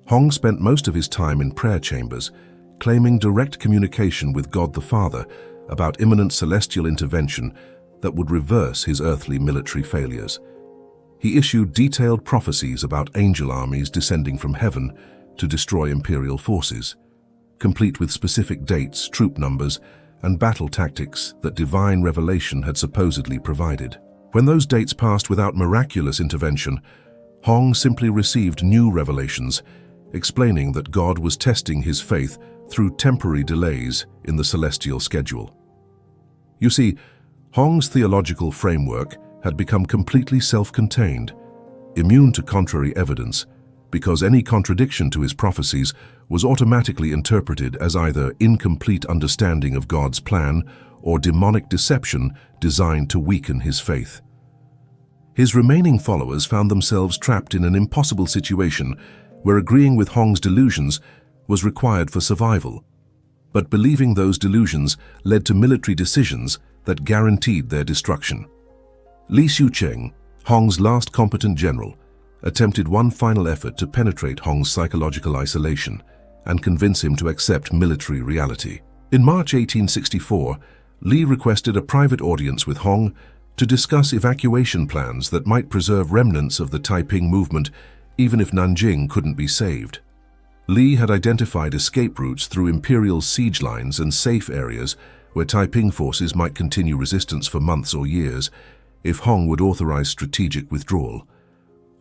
Hong spent most of his time in prayer chambers, claiming direct communication with God the Father about imminent celestial intervention that would reverse his earthly military failures. He issued detailed prophecies about angel armies descending from heaven to destroy imperial forces, complete with specific dates, troop numbers, and battle tactics that divine revelation had supposedly provided. When those dates passed without miraculous intervention, Hong simply received new revelations, explaining that God was testing his faith through temporary delays in the celestial schedule. You see, Hong's theological framework had become completely self-contained, immune to contrary evidence, because any contradiction to his prophecies was automatically interpreted as either incomplete understanding of God's plan or demonic deception designed to weaken his faith. His remaining followers found themselves trapped in an impossible situation where agreeing with Hong's delusions was required for survival, but believing those delusions led to military decisions that guaranteed their destruction. Li Xiuquan, Hong's last competent general, attempted one final effort to penetrate Hong's psychological isolation and convince him to accept military reality. In March 1864, Li requested a private audience with Hong to discuss evacuation plans that might preserve remnants of the Taiping movement even if Nanjing couldn't be saved. Li had identified escape routes through imperial siege lines and safe areas where Taiping forces might continue resistance for months or years if Hong would authorize strategic withdrawal.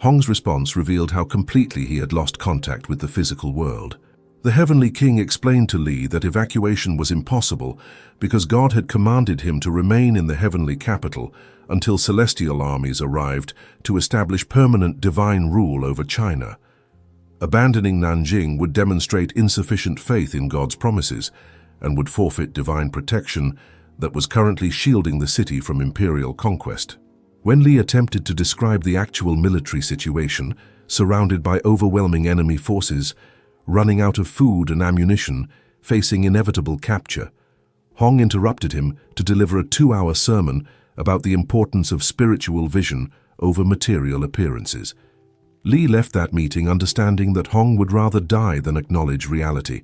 Hong's response revealed how completely he had lost contact with the physical world. The Heavenly King explained to Li that evacuation was impossible because God had commanded him to remain in the heavenly capital until celestial armies arrived to establish permanent divine rule over China. Abandoning Nanjing would demonstrate insufficient faith in God's promises and would forfeit divine protection that was currently shielding the city from imperial conquest. When Li attempted to describe the actual military situation, surrounded by overwhelming enemy forces, running out of food and ammunition, facing inevitable capture, Hong interrupted him to deliver a 2-hour sermon about the importance of spiritual vision over material appearances. Li left that meeting understanding that Hong would rather die than acknowledge reality,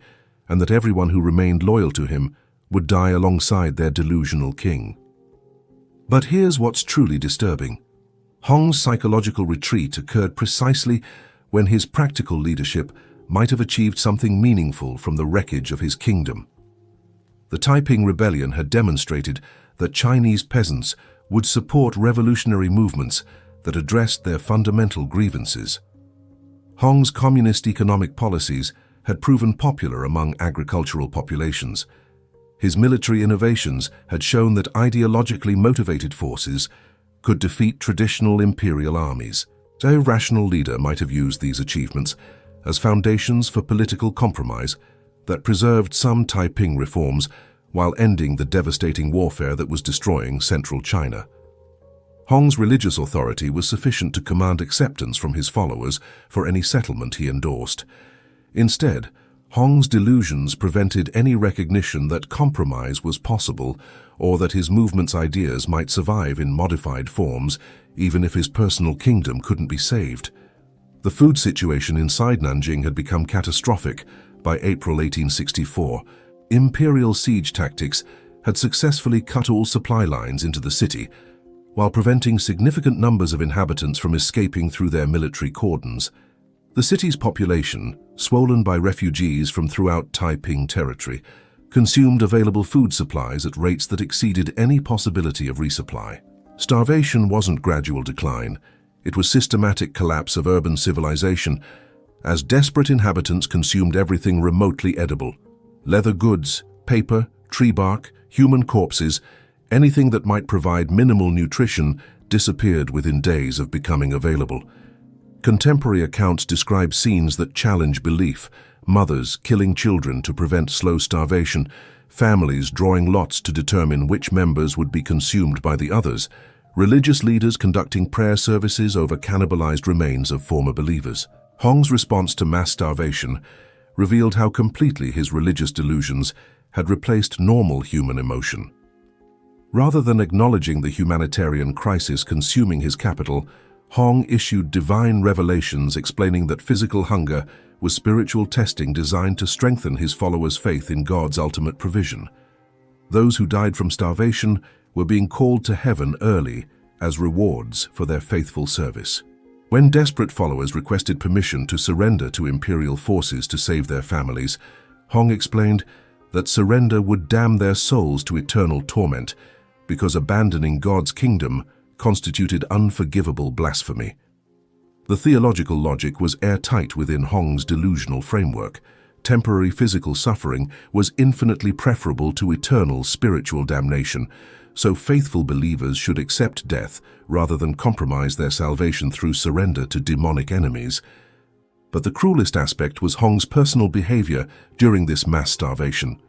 and that everyone who remained loyal to him would die alongside their delusional king. But here's what's truly disturbing. Hong's psychological retreat occurred precisely when his practical leadership might have achieved something meaningful from the wreckage of his kingdom. The Taiping Rebellion had demonstrated that Chinese peasants would support revolutionary movements that addressed their fundamental grievances. Hong's communist economic policies had proven popular among agricultural populations. His military innovations had shown that ideologically motivated forces could defeat traditional imperial armies. A rational leader might have used these achievements as foundations for political compromise that preserved some Taiping reforms while ending the devastating warfare that was destroying central China. Hong's religious authority was sufficient to command acceptance from his followers for any settlement he endorsed. Instead, Hong's delusions prevented any recognition that compromise was possible or that his movement's ideas might survive in modified forms even if his personal kingdom couldn't be saved. The food situation inside Nanjing had become catastrophic by April 1864. Imperial siege tactics had successfully cut all supply lines into the city, while preventing significant numbers of inhabitants from escaping through their military cordons. The city's population, swollen by refugees from throughout Taiping territory, consumed available food supplies at rates that exceeded any possibility of resupply. Starvation wasn't gradual decline, it was systematic collapse of urban civilization, as desperate inhabitants consumed everything remotely edible. Leather goods, paper, tree bark, human corpses, anything that might provide minimal nutrition disappeared within days of becoming available. Contemporary accounts describe scenes that challenge belief: mothers killing children to prevent slow starvation, families drawing lots to determine which members would be consumed by the others, religious leaders conducting prayer services over cannibalized remains of former believers. Hong's response to mass starvation revealed how completely his religious delusions had replaced normal human emotion. Rather than acknowledging the humanitarian crisis consuming his capital, Hong issued divine revelations explaining that physical hunger was spiritual testing designed to strengthen his followers' faith in God's ultimate provision. Those who died from starvation were being called to heaven early as rewards for their faithful service. When desperate followers requested permission to surrender to imperial forces to save their families, Hong explained that surrender would damn their souls to eternal torment because abandoning God's kingdom constituted unforgivable blasphemy. The theological logic was airtight within Hong's delusional framework. Temporary physical suffering was infinitely preferable to eternal spiritual damnation, so faithful believers should accept death rather than compromise their salvation through surrender to demonic enemies. But the cruelest aspect was Hong's personal behavior during this mass starvation.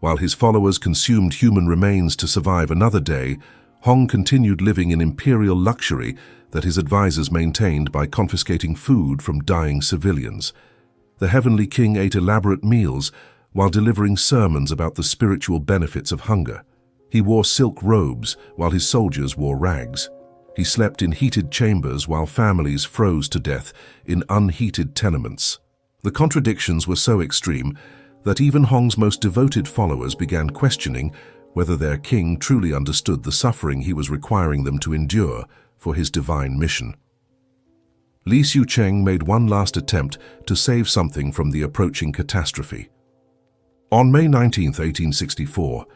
While his followers consumed human remains to survive another day, Hong continued living in imperial luxury that his advisors maintained by confiscating food from dying civilians. The heavenly king ate elaborate meals while delivering sermons about the spiritual benefits of hunger. He wore silk robes while his soldiers wore rags. He slept in heated chambers while families froze to death in unheated tenements. The contradictions were so extreme that even Hong's most devoted followers began questioning whether their king truly understood the suffering he was requiring them to endure for his divine mission. Li Xiuquan made one last attempt to save something from the approaching catastrophe. On May 19, 1864,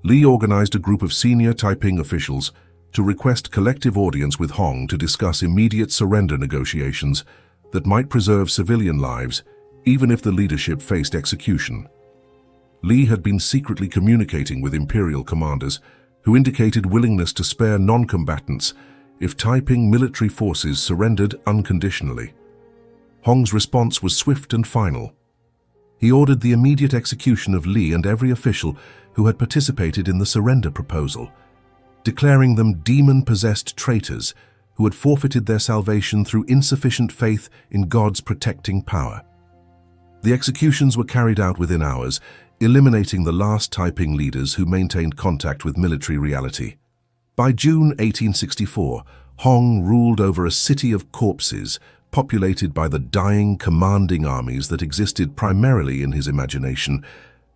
Li organized a group of senior Taiping officials to request collective audience with Hong to discuss immediate surrender negotiations that might preserve civilian lives even if the leadership faced execution. Li had been secretly communicating with imperial commanders who indicated willingness to spare non-combatants if Taiping military forces surrendered unconditionally. Hong's response was swift and final. He ordered the immediate execution of Li and every official who had participated in the surrender proposal, declaring them demon-possessed traitors who had forfeited their salvation through insufficient faith in God's protecting power. The executions were carried out within hours, eliminating the last Taiping leaders who maintained contact with military reality. By June 1864, Hong ruled over a city of corpses, populated by the dying, commanding armies that existed primarily in his imagination,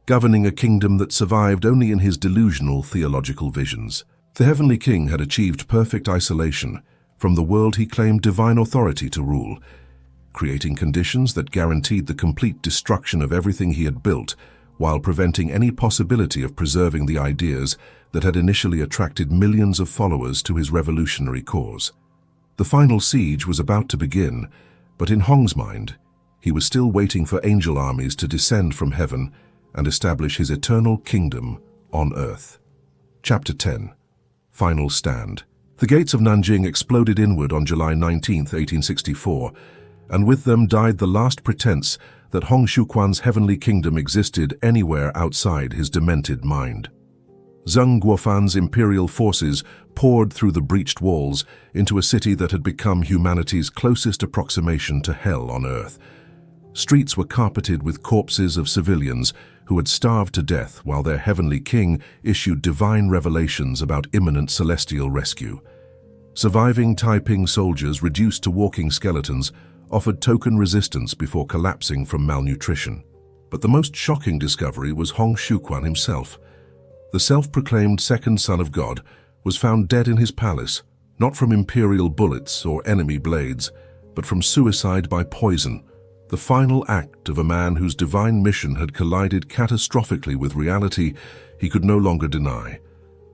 governing a kingdom that survived only in his delusional theological visions. The heavenly king had achieved perfect isolation from the world he claimed divine authority to rule, creating conditions that guaranteed the complete destruction of everything he had built, while preventing any possibility of preserving the ideas that had initially attracted millions of followers to his revolutionary cause. The final siege was about to begin, but in Hong's mind, he was still waiting for angel armies to descend from heaven and establish his eternal kingdom on earth. Chapter 10. Final Stand. The gates of Nanjing exploded inward on July 19, 1864, and with them died the last pretense that Hong Xiuquan's heavenly kingdom existed anywhere outside his demented mind. Zheng Guofan's imperial forces poured through the breached walls into a city that had become humanity's closest approximation to hell on earth. Streets were carpeted with corpses of civilians who had starved to death while their heavenly king issued divine revelations about imminent celestial rescue. Surviving Taiping soldiers reduced to walking skeletons offered token resistance before collapsing from malnutrition. But the most shocking discovery was Hong Xiuquan himself. The self-proclaimed second son of God was found dead in his palace, not from imperial bullets or enemy blades, but from suicide by poison, the final act of a man whose divine mission had collided catastrophically with reality he could no longer deny.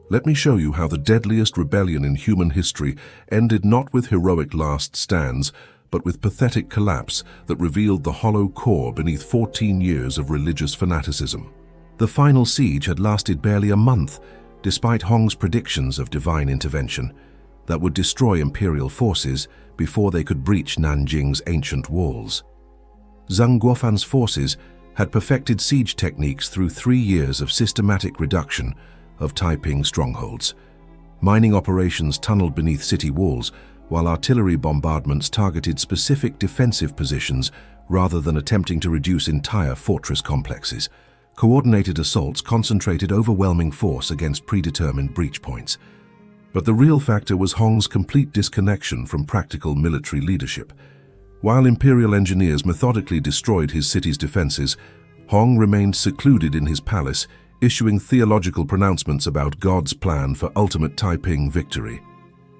Let me show you how the deadliest rebellion in human history ended not with heroic last stands, but with pathetic collapse that revealed the hollow core beneath 14 years of religious fanaticism. The final siege had lasted barely a month, despite Hong's predictions of divine intervention. that would destroy imperial forces before they could breach Nanjing's ancient walls. Zheng Guofan's forces had perfected siege techniques through 3 years of systematic reduction of Taiping strongholds. Mining operations tunneled beneath city walls, while artillery bombardments targeted specific defensive positions rather than attempting to reduce entire fortress complexes. Coordinated assaults concentrated overwhelming force against predetermined breach points. But the real factor was Hong's complete disconnection from practical military leadership. While imperial engineers methodically destroyed his city's defenses, Hong remained secluded in his palace, issuing theological pronouncements about God's plan for ultimate Taiping victory.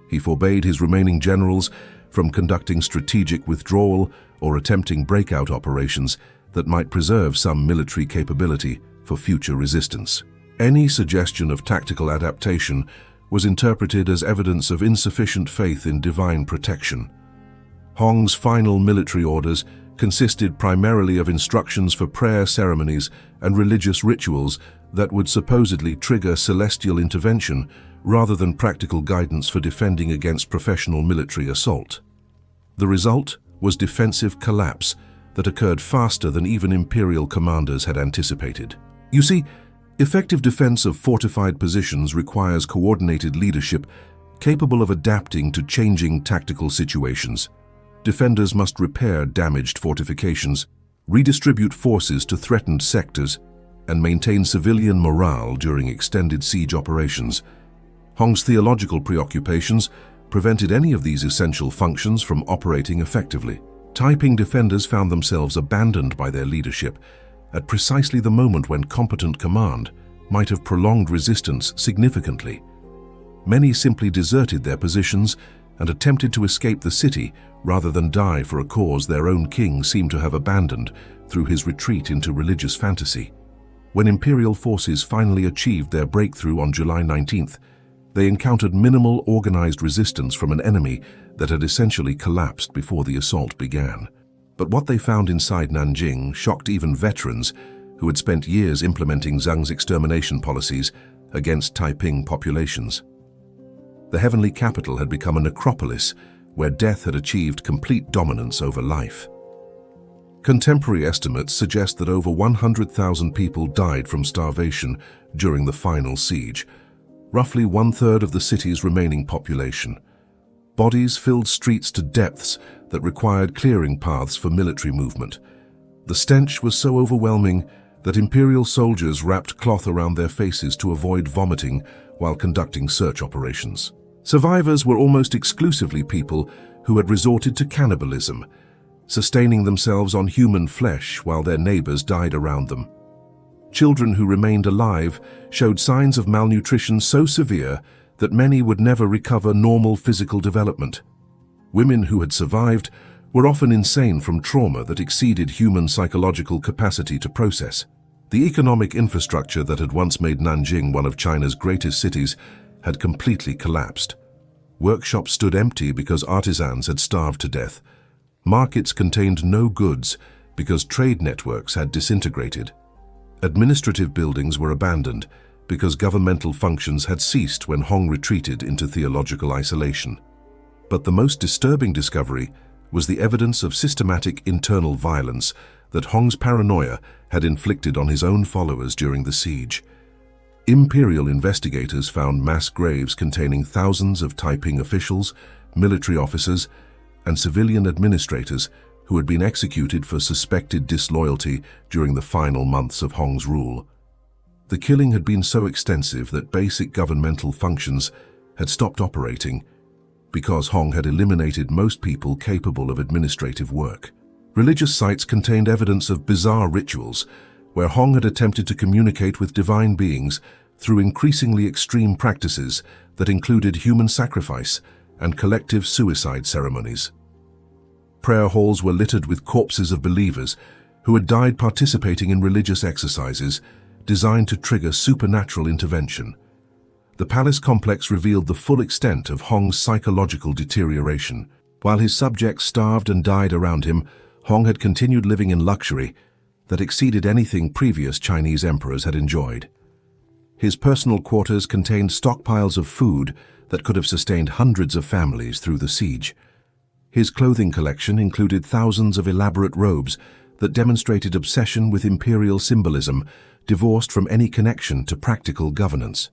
He forbade his remaining generals from conducting strategic withdrawal or attempting breakout operations that might preserve some military capability for future resistance. Any suggestion of tactical adaptation was interpreted as evidence of insufficient faith in divine protection. Hong's final military orders consisted primarily of instructions for prayer ceremonies and religious rituals that would supposedly trigger celestial intervention rather than practical guidance for defending against professional military assault. The result was defensive collapse that occurred faster than even imperial commanders had anticipated. You see, effective defense of fortified positions requires coordinated leadership capable of adapting to changing tactical situations. Defenders must repair damaged fortifications, redistribute forces to threatened sectors, and maintain civilian morale during extended siege operations. Hong's theological preoccupations prevented any of these essential functions from operating effectively. Taiping defenders found themselves abandoned by their leadership at precisely the moment when competent command might have prolonged resistance significantly. Many simply deserted their positions and attempted to escape the city rather than die for a cause their own king seemed to have abandoned through his retreat into religious fantasy. When imperial forces finally achieved their breakthrough on July 19th, they encountered minimal organized resistance from an enemy that had essentially collapsed before the assault began. But what they found inside Nanjing shocked even veterans who had spent years implementing Zheng's extermination policies against Taiping populations. The heavenly capital had become a necropolis where death had achieved complete dominance over life. Contemporary estimates suggest that over 100,000 people died from starvation during the final siege, roughly 1/3 of the city's remaining population. Bodies filled streets to depths that required clearing paths for military movement. The stench was so overwhelming that imperial soldiers wrapped cloth around their faces to avoid vomiting while conducting search operations. Survivors were almost exclusively people who had resorted to cannibalism, sustaining themselves on human flesh while their neighbors died around them. Children who remained alive showed signs of malnutrition so severe that many would never recover normal physical development. Women who had survived were often insane from trauma that exceeded human psychological capacity to process. The economic infrastructure that had once made Nanjing one of China's greatest cities had completely collapsed. Workshops stood empty because artisans had starved to death. Markets contained no goods because trade networks had disintegrated. Administrative buildings were abandoned because governmental functions had ceased when Hong retreated into theological isolation. But the most disturbing discovery was the evidence of systematic internal violence that Hong's paranoia had inflicted on his own followers during the siege. Imperial investigators found mass graves containing thousands of Taiping officials, military officers, and civilian administrators who had been executed for suspected disloyalty during the final months of Hong's rule. The killing had been so extensive that basic governmental functions had stopped operating because Hong had eliminated most people capable of administrative work. Religious sites contained evidence of bizarre rituals where Hong had attempted to communicate with divine beings through increasingly extreme practices that included human sacrifice and collective suicide ceremonies. Prayer halls were littered with corpses of believers who had died participating in religious exercises designed to trigger supernatural intervention. The palace complex revealed the full extent of Hong's psychological deterioration. While his subjects starved and died around him, Hong had continued living in luxury that exceeded anything previous Chinese emperors had enjoyed. His personal quarters contained stockpiles of food that could have sustained hundreds of families through the siege. His clothing collection included thousands of elaborate robes that demonstrated obsession with imperial symbolism, divorced from any connection to practical governance.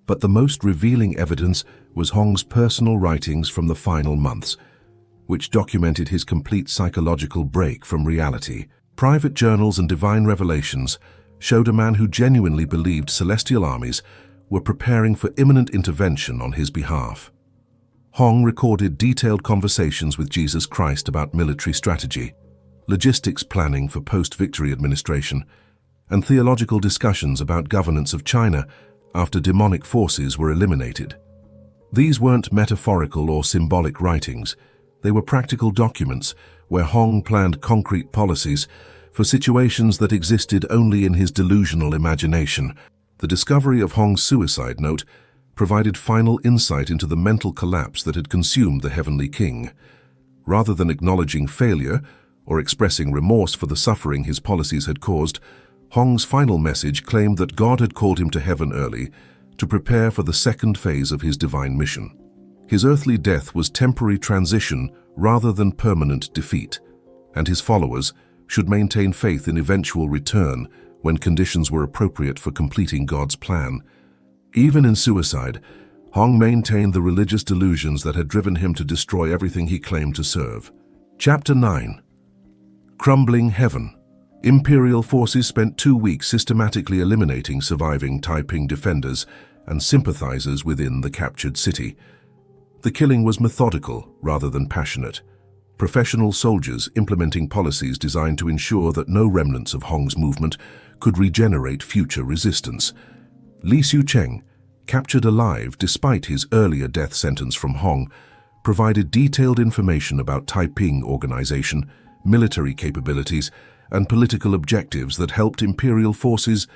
But the most revealing evidence was Hong's personal writings from the final months, which documented his complete psychological break from reality. Private journals and divine revelations showed a man who genuinely believed celestial armies were preparing for imminent intervention on his behalf. Hong recorded detailed conversations with Jesus Christ about military strategy, logistics planning for post-victory administration, and theological discussions about governance of China after demonic forces were eliminated. These weren't metaphorical or symbolic writings. They were practical documents where Hong planned concrete policies for situations that existed only in his delusional imagination. The discovery of Hong's suicide note provided final insight into the mental collapse that had consumed the Heavenly King. Rather than acknowledging failure or expressing remorse for the suffering his policies had caused, Hong's final message claimed that God had called him to heaven early to prepare for the second phase of his divine mission. His earthly death was temporary transition rather than permanent defeat, and his followers should maintain faith in eventual return when conditions were appropriate for completing God's plan. Even in suicide, Hong maintained the religious delusions that had driven him to destroy everything he claimed to serve. Chapter 9. Crumbling Heaven. Imperial forces spent 2 weeks systematically eliminating surviving Taiping defenders and sympathizers within the captured city. The killing was methodical rather than passionate. Professional soldiers implementing policies designed to ensure that no remnants of Hong's movement could regenerate future resistance. Li Xiuquan, captured alive despite his earlier death sentence from Hong, provided detailed information about Taiping organization, military capabilities, and political objectives that helped imperial forces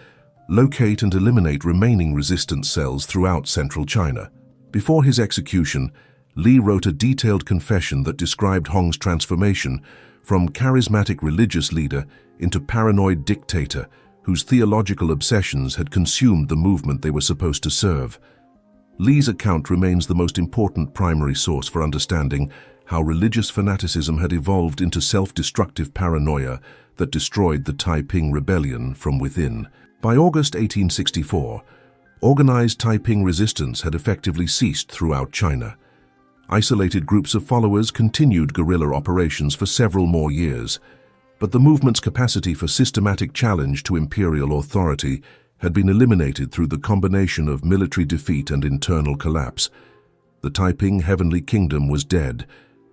locate and eliminate remaining resistance cells throughout central China. Before his execution, Li wrote a detailed confession that described Hong's transformation from charismatic religious leader into paranoid dictator whose theological obsessions had consumed the movement they were supposed to serve. Li's account remains the most important primary source for understanding how religious fanaticism had evolved into self-destructive paranoia that destroyed the Taiping Rebellion from within. By August 1864, organized Taiping resistance had effectively ceased throughout China. Isolated groups of followers continued guerrilla operations for several more years, but the movement's capacity for systematic challenge to imperial authority had been eliminated through the combination of military defeat and internal collapse. The Taiping Heavenly Kingdom was dead,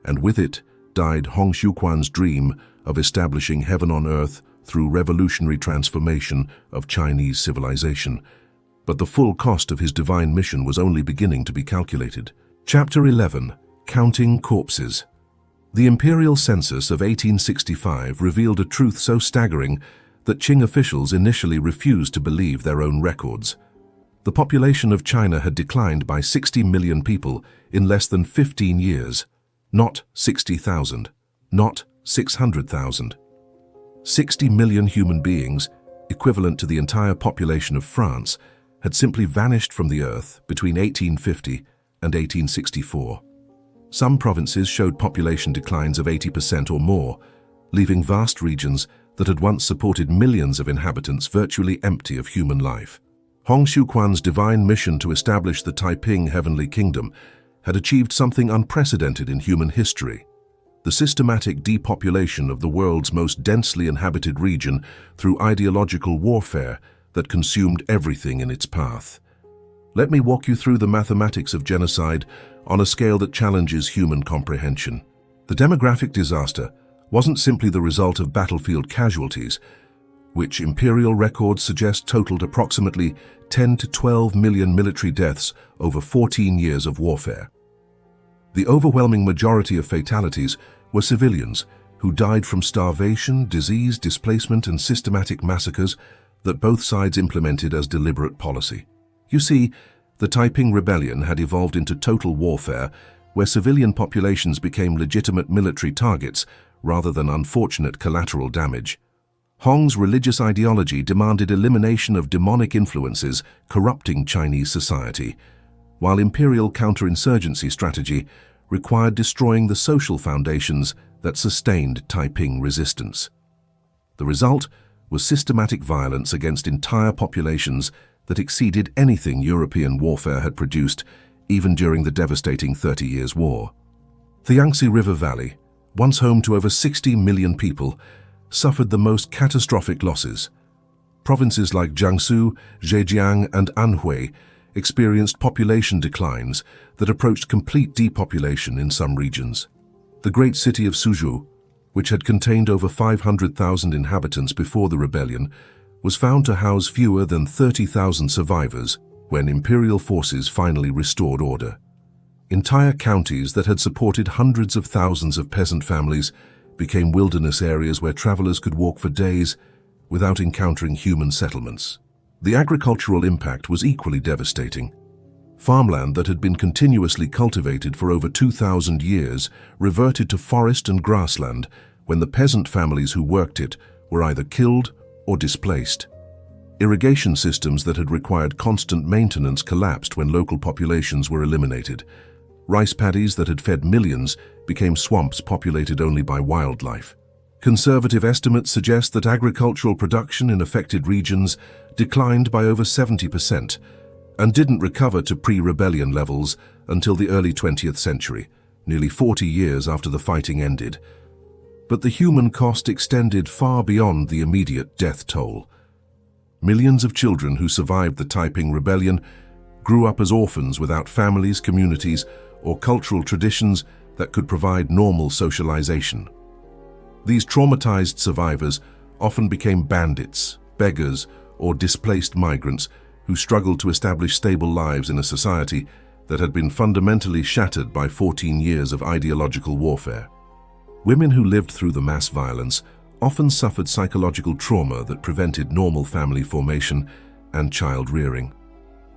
and with it died Hong Xiuquan's dream of establishing heaven on earth through revolutionary transformation of Chinese civilization. But the full cost of his divine mission was only beginning to be calculated. Chapter 11. Counting Corpses. The imperial census of 1865 revealed a truth so staggering that Qing officials initially refused to believe their own records. The population of China had declined by 60 million people in less than 15 years. Not 60,000, not 600,000. 60 million human beings, equivalent to the entire population of France, had simply vanished from the earth between 1850 and 1864. Some provinces showed population declines of 80% or more, leaving vast regions that had once supported millions of inhabitants virtually empty of human life. Hong Xiuquan's divine mission to establish the Taiping Heavenly Kingdom had achieved something unprecedented in human history: the systematic depopulation of the world's most densely inhabited region through ideological warfare that consumed everything in its path. Let me walk you through the mathematics of genocide on a scale that challenges human comprehension. The demographic disaster wasn't simply the result of battlefield casualties, which imperial records suggest totaled approximately 10 to 12 million military deaths over 14 years of warfare. The overwhelming majority of fatalities were civilians who died from starvation, disease, displacement, and systematic massacres that both sides implemented as deliberate policy. You see, the Taiping Rebellion had evolved into total warfare where civilian populations became legitimate military targets rather than unfortunate collateral damage. Hong's religious ideology demanded elimination of demonic influences corrupting Chinese society, while imperial counterinsurgency strategy required destroying the social foundations that sustained Taiping resistance. The result was systematic violence against entire populations that exceeded anything European warfare had produced, even during the devastating 30 Years' War. The Yangtze River Valley, once home to over 60 million people, suffered the most catastrophic losses. Provinces like Jiangsu, Zhejiang, and Anhui experienced population declines that approached complete depopulation in some regions. The great city of Suzhou, which had contained over 500,000 inhabitants before the rebellion, was found to house fewer than 30,000 survivors when imperial forces finally restored order. Entire counties that had supported hundreds of thousands of peasant families became wilderness areas where travelers could walk for days without encountering human settlements. The agricultural impact was equally devastating. Farmland that had been continuously cultivated for over 2,000 years reverted to forest and grassland when the peasant families who worked it were either killed or displaced. Irrigation systems that had required constant maintenance collapsed when local populations were eliminated. Rice paddies that had fed millions became swamps populated only by wildlife. Conservative estimates suggest that agricultural production in affected regions declined by over 70% and didn't recover to pre-rebellion levels until the early 20th century, nearly 40 years after the fighting ended. But the human cost extended far beyond the immediate death toll. Millions of children who survived the Taiping Rebellion grew up as orphans without families, communities, or cultural traditions that could provide normal socialization. These traumatized survivors often became bandits, beggars, or displaced migrants who struggled to establish stable lives in a society that had been fundamentally shattered by 14 years of ideological warfare. Women who lived through the mass violence often suffered psychological trauma that prevented normal family formation and child rearing.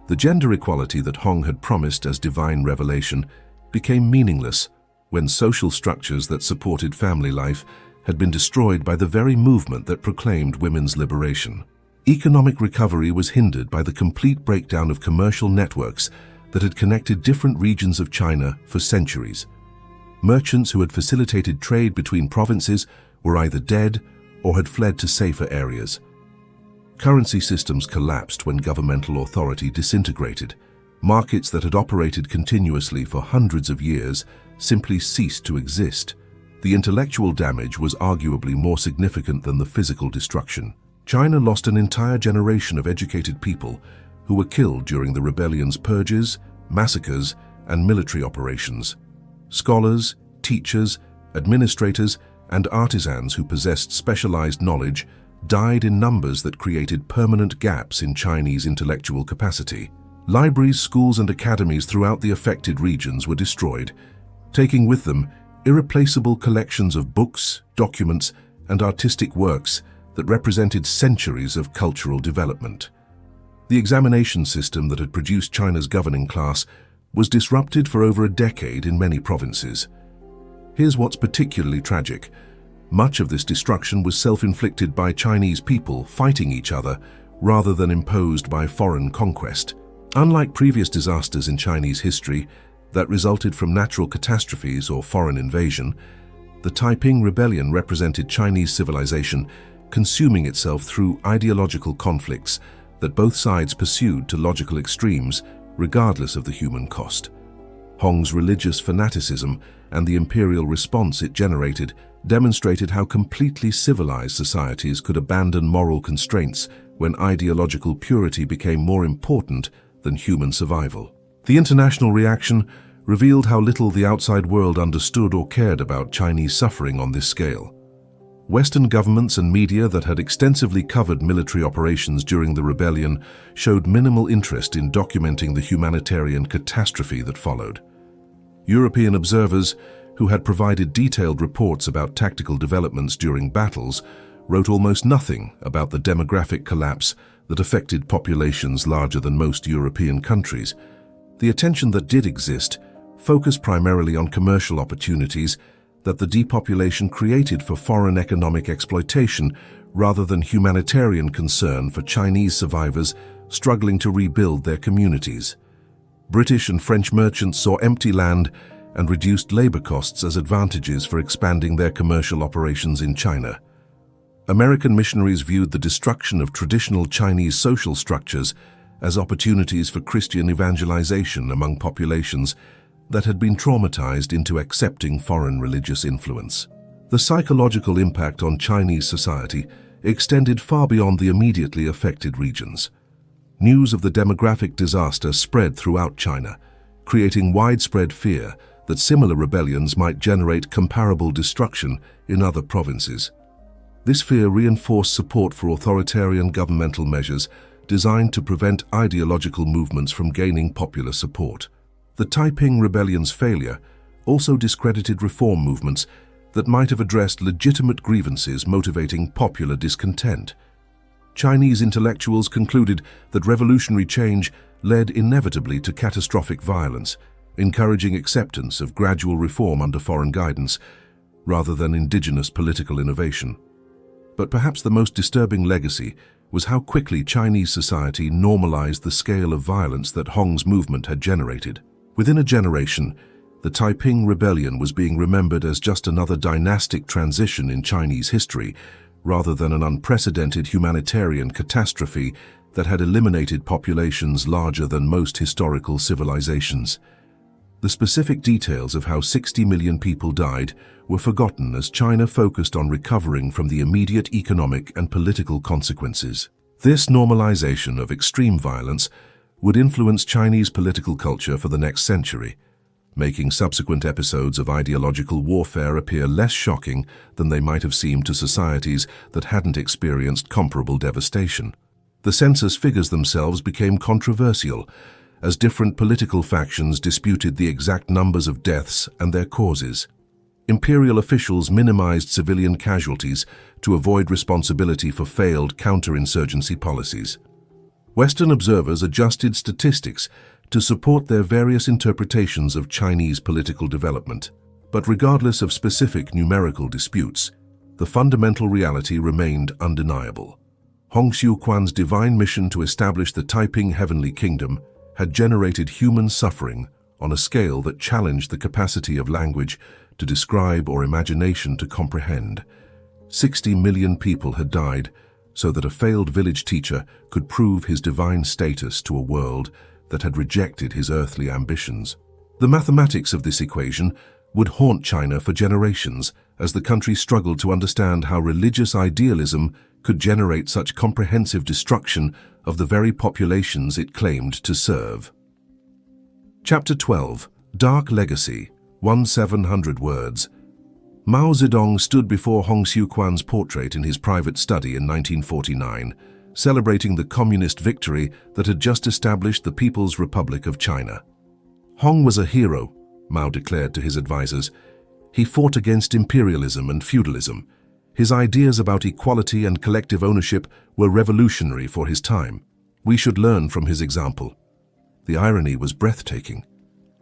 The gender equality that Hong had promised as divine revelation became meaningless when social structures that supported family life had been destroyed by the very movement that proclaimed women's liberation. Economic recovery was hindered by the complete breakdown of commercial networks that had connected different regions of China for centuries. Merchants who had facilitated trade between provinces were either dead or had fled to safer areas. Currency systems collapsed when governmental authority disintegrated. Markets that had operated continuously for hundreds of years simply ceased to exist. The intellectual damage was arguably more significant than the physical destruction. China lost an entire generation of educated people who were killed during the rebellion's purges, massacres, and military operations. Scholars, teachers, administrators, and artisans who possessed specialized knowledge died in numbers that created permanent gaps in Chinese intellectual capacity. Libraries, schools, and academies throughout the affected regions were destroyed, taking with them irreplaceable collections of books, documents, and artistic works that represented centuries of cultural development. The examination system that had produced China's governing class was disrupted for over a decade in many provinces. Here's what's particularly tragic. Much of this destruction was self-inflicted by Chinese people fighting each other rather than imposed by foreign conquest. Unlike previous disasters in Chinese history that resulted from natural catastrophes or foreign invasion, the Taiping Rebellion represented Chinese civilization consuming itself through ideological conflicts that both sides pursued to logical extremes regardless of the human cost. Hong's religious fanaticism and the imperial response it generated demonstrated how completely civilized societies could abandon moral constraints when ideological purity became more important than human survival. The international reaction revealed how little the outside world understood or cared about Chinese suffering on this scale. Western governments and media that had extensively covered military operations during the rebellion showed minimal interest in documenting the humanitarian catastrophe that followed. European observers, who had provided detailed reports about tactical developments during battles, wrote almost nothing about the demographic collapse that affected populations larger than most European countries. The attention that did exist focused primarily on commercial opportunities that the depopulation created for foreign economic exploitation rather than humanitarian concern for Chinese survivors struggling to rebuild their communities. British and French merchants saw empty land and reduced labor costs as advantages for expanding their commercial operations in China. American missionaries viewed the destruction of traditional Chinese social structures as opportunities for Christian evangelization among populations that had been traumatized into accepting foreign religious influence. The psychological impact on Chinese society extended far beyond the immediately affected regions. News of the demographic disaster spread throughout China, creating widespread fear that similar rebellions might generate comparable destruction in other provinces. This fear reinforced support for authoritarian governmental measures designed to prevent ideological movements from gaining popular support. The Taiping Rebellion's failure also discredited reform movements that might have addressed legitimate grievances motivating popular discontent. Chinese intellectuals concluded that revolutionary change led inevitably to catastrophic violence, encouraging acceptance of gradual reform under foreign guidance rather than indigenous political innovation. But perhaps the most disturbing legacy was how quickly Chinese society normalized the scale of violence that Hong's movement had generated. Within a generation, the Taiping Rebellion was being remembered as just another dynastic transition in Chinese history, rather than an unprecedented humanitarian catastrophe that had eliminated populations larger than most historical civilizations. The specific details of how 60 million people died were forgotten as China focused on recovering from the immediate economic and political consequences. This normalization of extreme violence would influence Chinese political culture for the next century, making subsequent episodes of ideological warfare appear less shocking than they might have seemed to societies that hadn't experienced comparable devastation. The census figures themselves became controversial, as different political factions disputed the exact numbers of deaths and their causes. Imperial officials minimized civilian casualties to avoid responsibility for failed counterinsurgency policies. Western observers adjusted statistics to support their various interpretations of Chinese political development. But regardless of specific numerical disputes, the fundamental reality remained undeniable. Hong Xiuquan's divine mission to establish the Taiping Heavenly Kingdom had generated human suffering on a scale that challenged the capacity of language to describe or imagination to comprehend. 60 million people had died so that a failed village teacher could prove his divine status to a world that had rejected his earthly ambitions. The mathematics of this equation would haunt China for generations as the country struggled to understand how religious idealism could generate such comprehensive destruction of the very populations it claimed to serve. Chapter 12. Dark Legacy. 1700 words. Mao Zedong stood before Hong Xiuquan's portrait in his private study in 1949, celebrating the communist victory that had just established the People's Republic of China. Hong was a hero, Mao declared to his advisors. He fought against imperialism and feudalism. His ideas about equality and collective ownership were revolutionary for his time. We should learn from his example. The irony was breathtaking.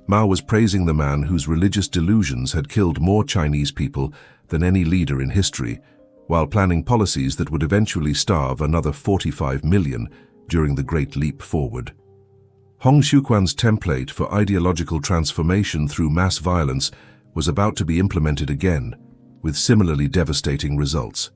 Mao was praising the man whose religious delusions had killed more Chinese people than any leader in history, while planning policies that would eventually starve another 45 million during the Great Leap Forward. Hong Xiuquan's template for ideological transformation through mass violence was about to be implemented again, with similarly devastating results.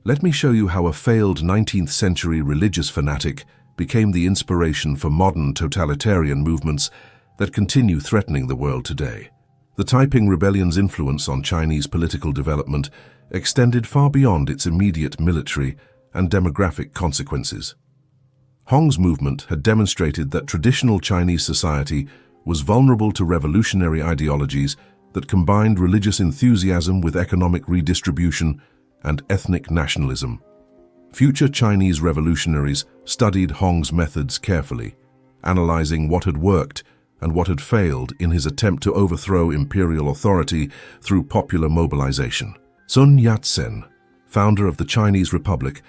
Let me show you how a failed 19th-century religious fanatic became the inspiration for modern totalitarian movements that continue threatening the world today. The Taiping Rebellion's influence on Chinese political development extended far beyond its immediate military and demographic consequences. Hong's movement had demonstrated that traditional Chinese society was vulnerable to revolutionary ideologies that combined religious enthusiasm with economic redistribution and ethnic nationalism. Future Chinese revolutionaries studied Hong's methods carefully, analyzing what had worked and what had failed in his attempt to overthrow imperial authority through popular mobilization. Sun Yat-sen, founder of the Chinese Republic,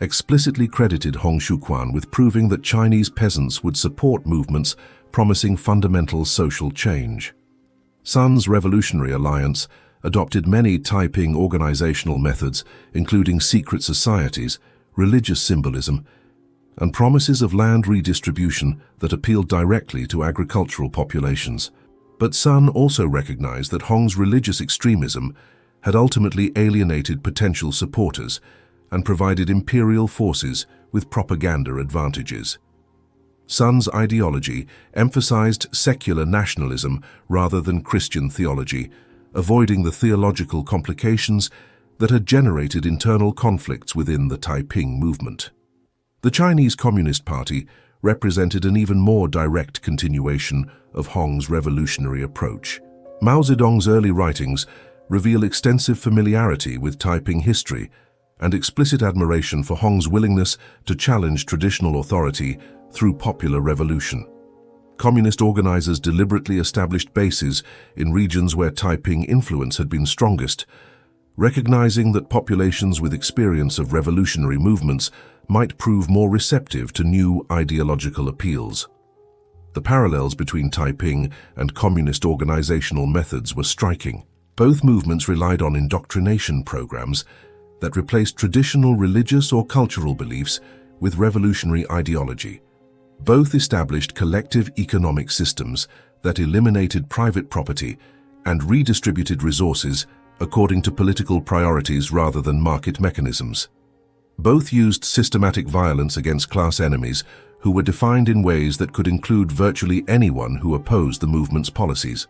explicitly credited Hong Xiuquan with proving that Chinese peasants would support movements promising fundamental social change. Sun's Revolutionary Alliance, adopted many Taiping organizational methods, including secret societies, religious symbolism, and promises of land redistribution that appealed directly to agricultural populations. But Sun also recognized that Hong's religious extremism had ultimately alienated potential supporters and provided imperial forces with propaganda advantages. Sun's ideology emphasized secular nationalism rather than Christian theology, avoiding the theological complications that had generated internal conflicts within the Taiping movement. The Chinese Communist Party represented an even more direct continuation of Hong's revolutionary approach. Mao Zedong's early writings reveal extensive familiarity with Taiping history and explicit admiration for Hong's willingness to challenge traditional authority through popular revolution. Communist organizers deliberately established bases in regions where Taiping influence had been strongest, recognizing that populations with experience of revolutionary movements might prove more receptive to new ideological appeals. The parallels between Taiping and communist organizational methods were striking. Both movements relied on indoctrination programs that replaced traditional religious or cultural beliefs with revolutionary ideology. Both established collective economic systems that eliminated private property and redistributed resources according to political priorities rather than market mechanisms. Both used systematic violence against class enemies who were defined in ways that could include virtually anyone who opposed the movement's policies.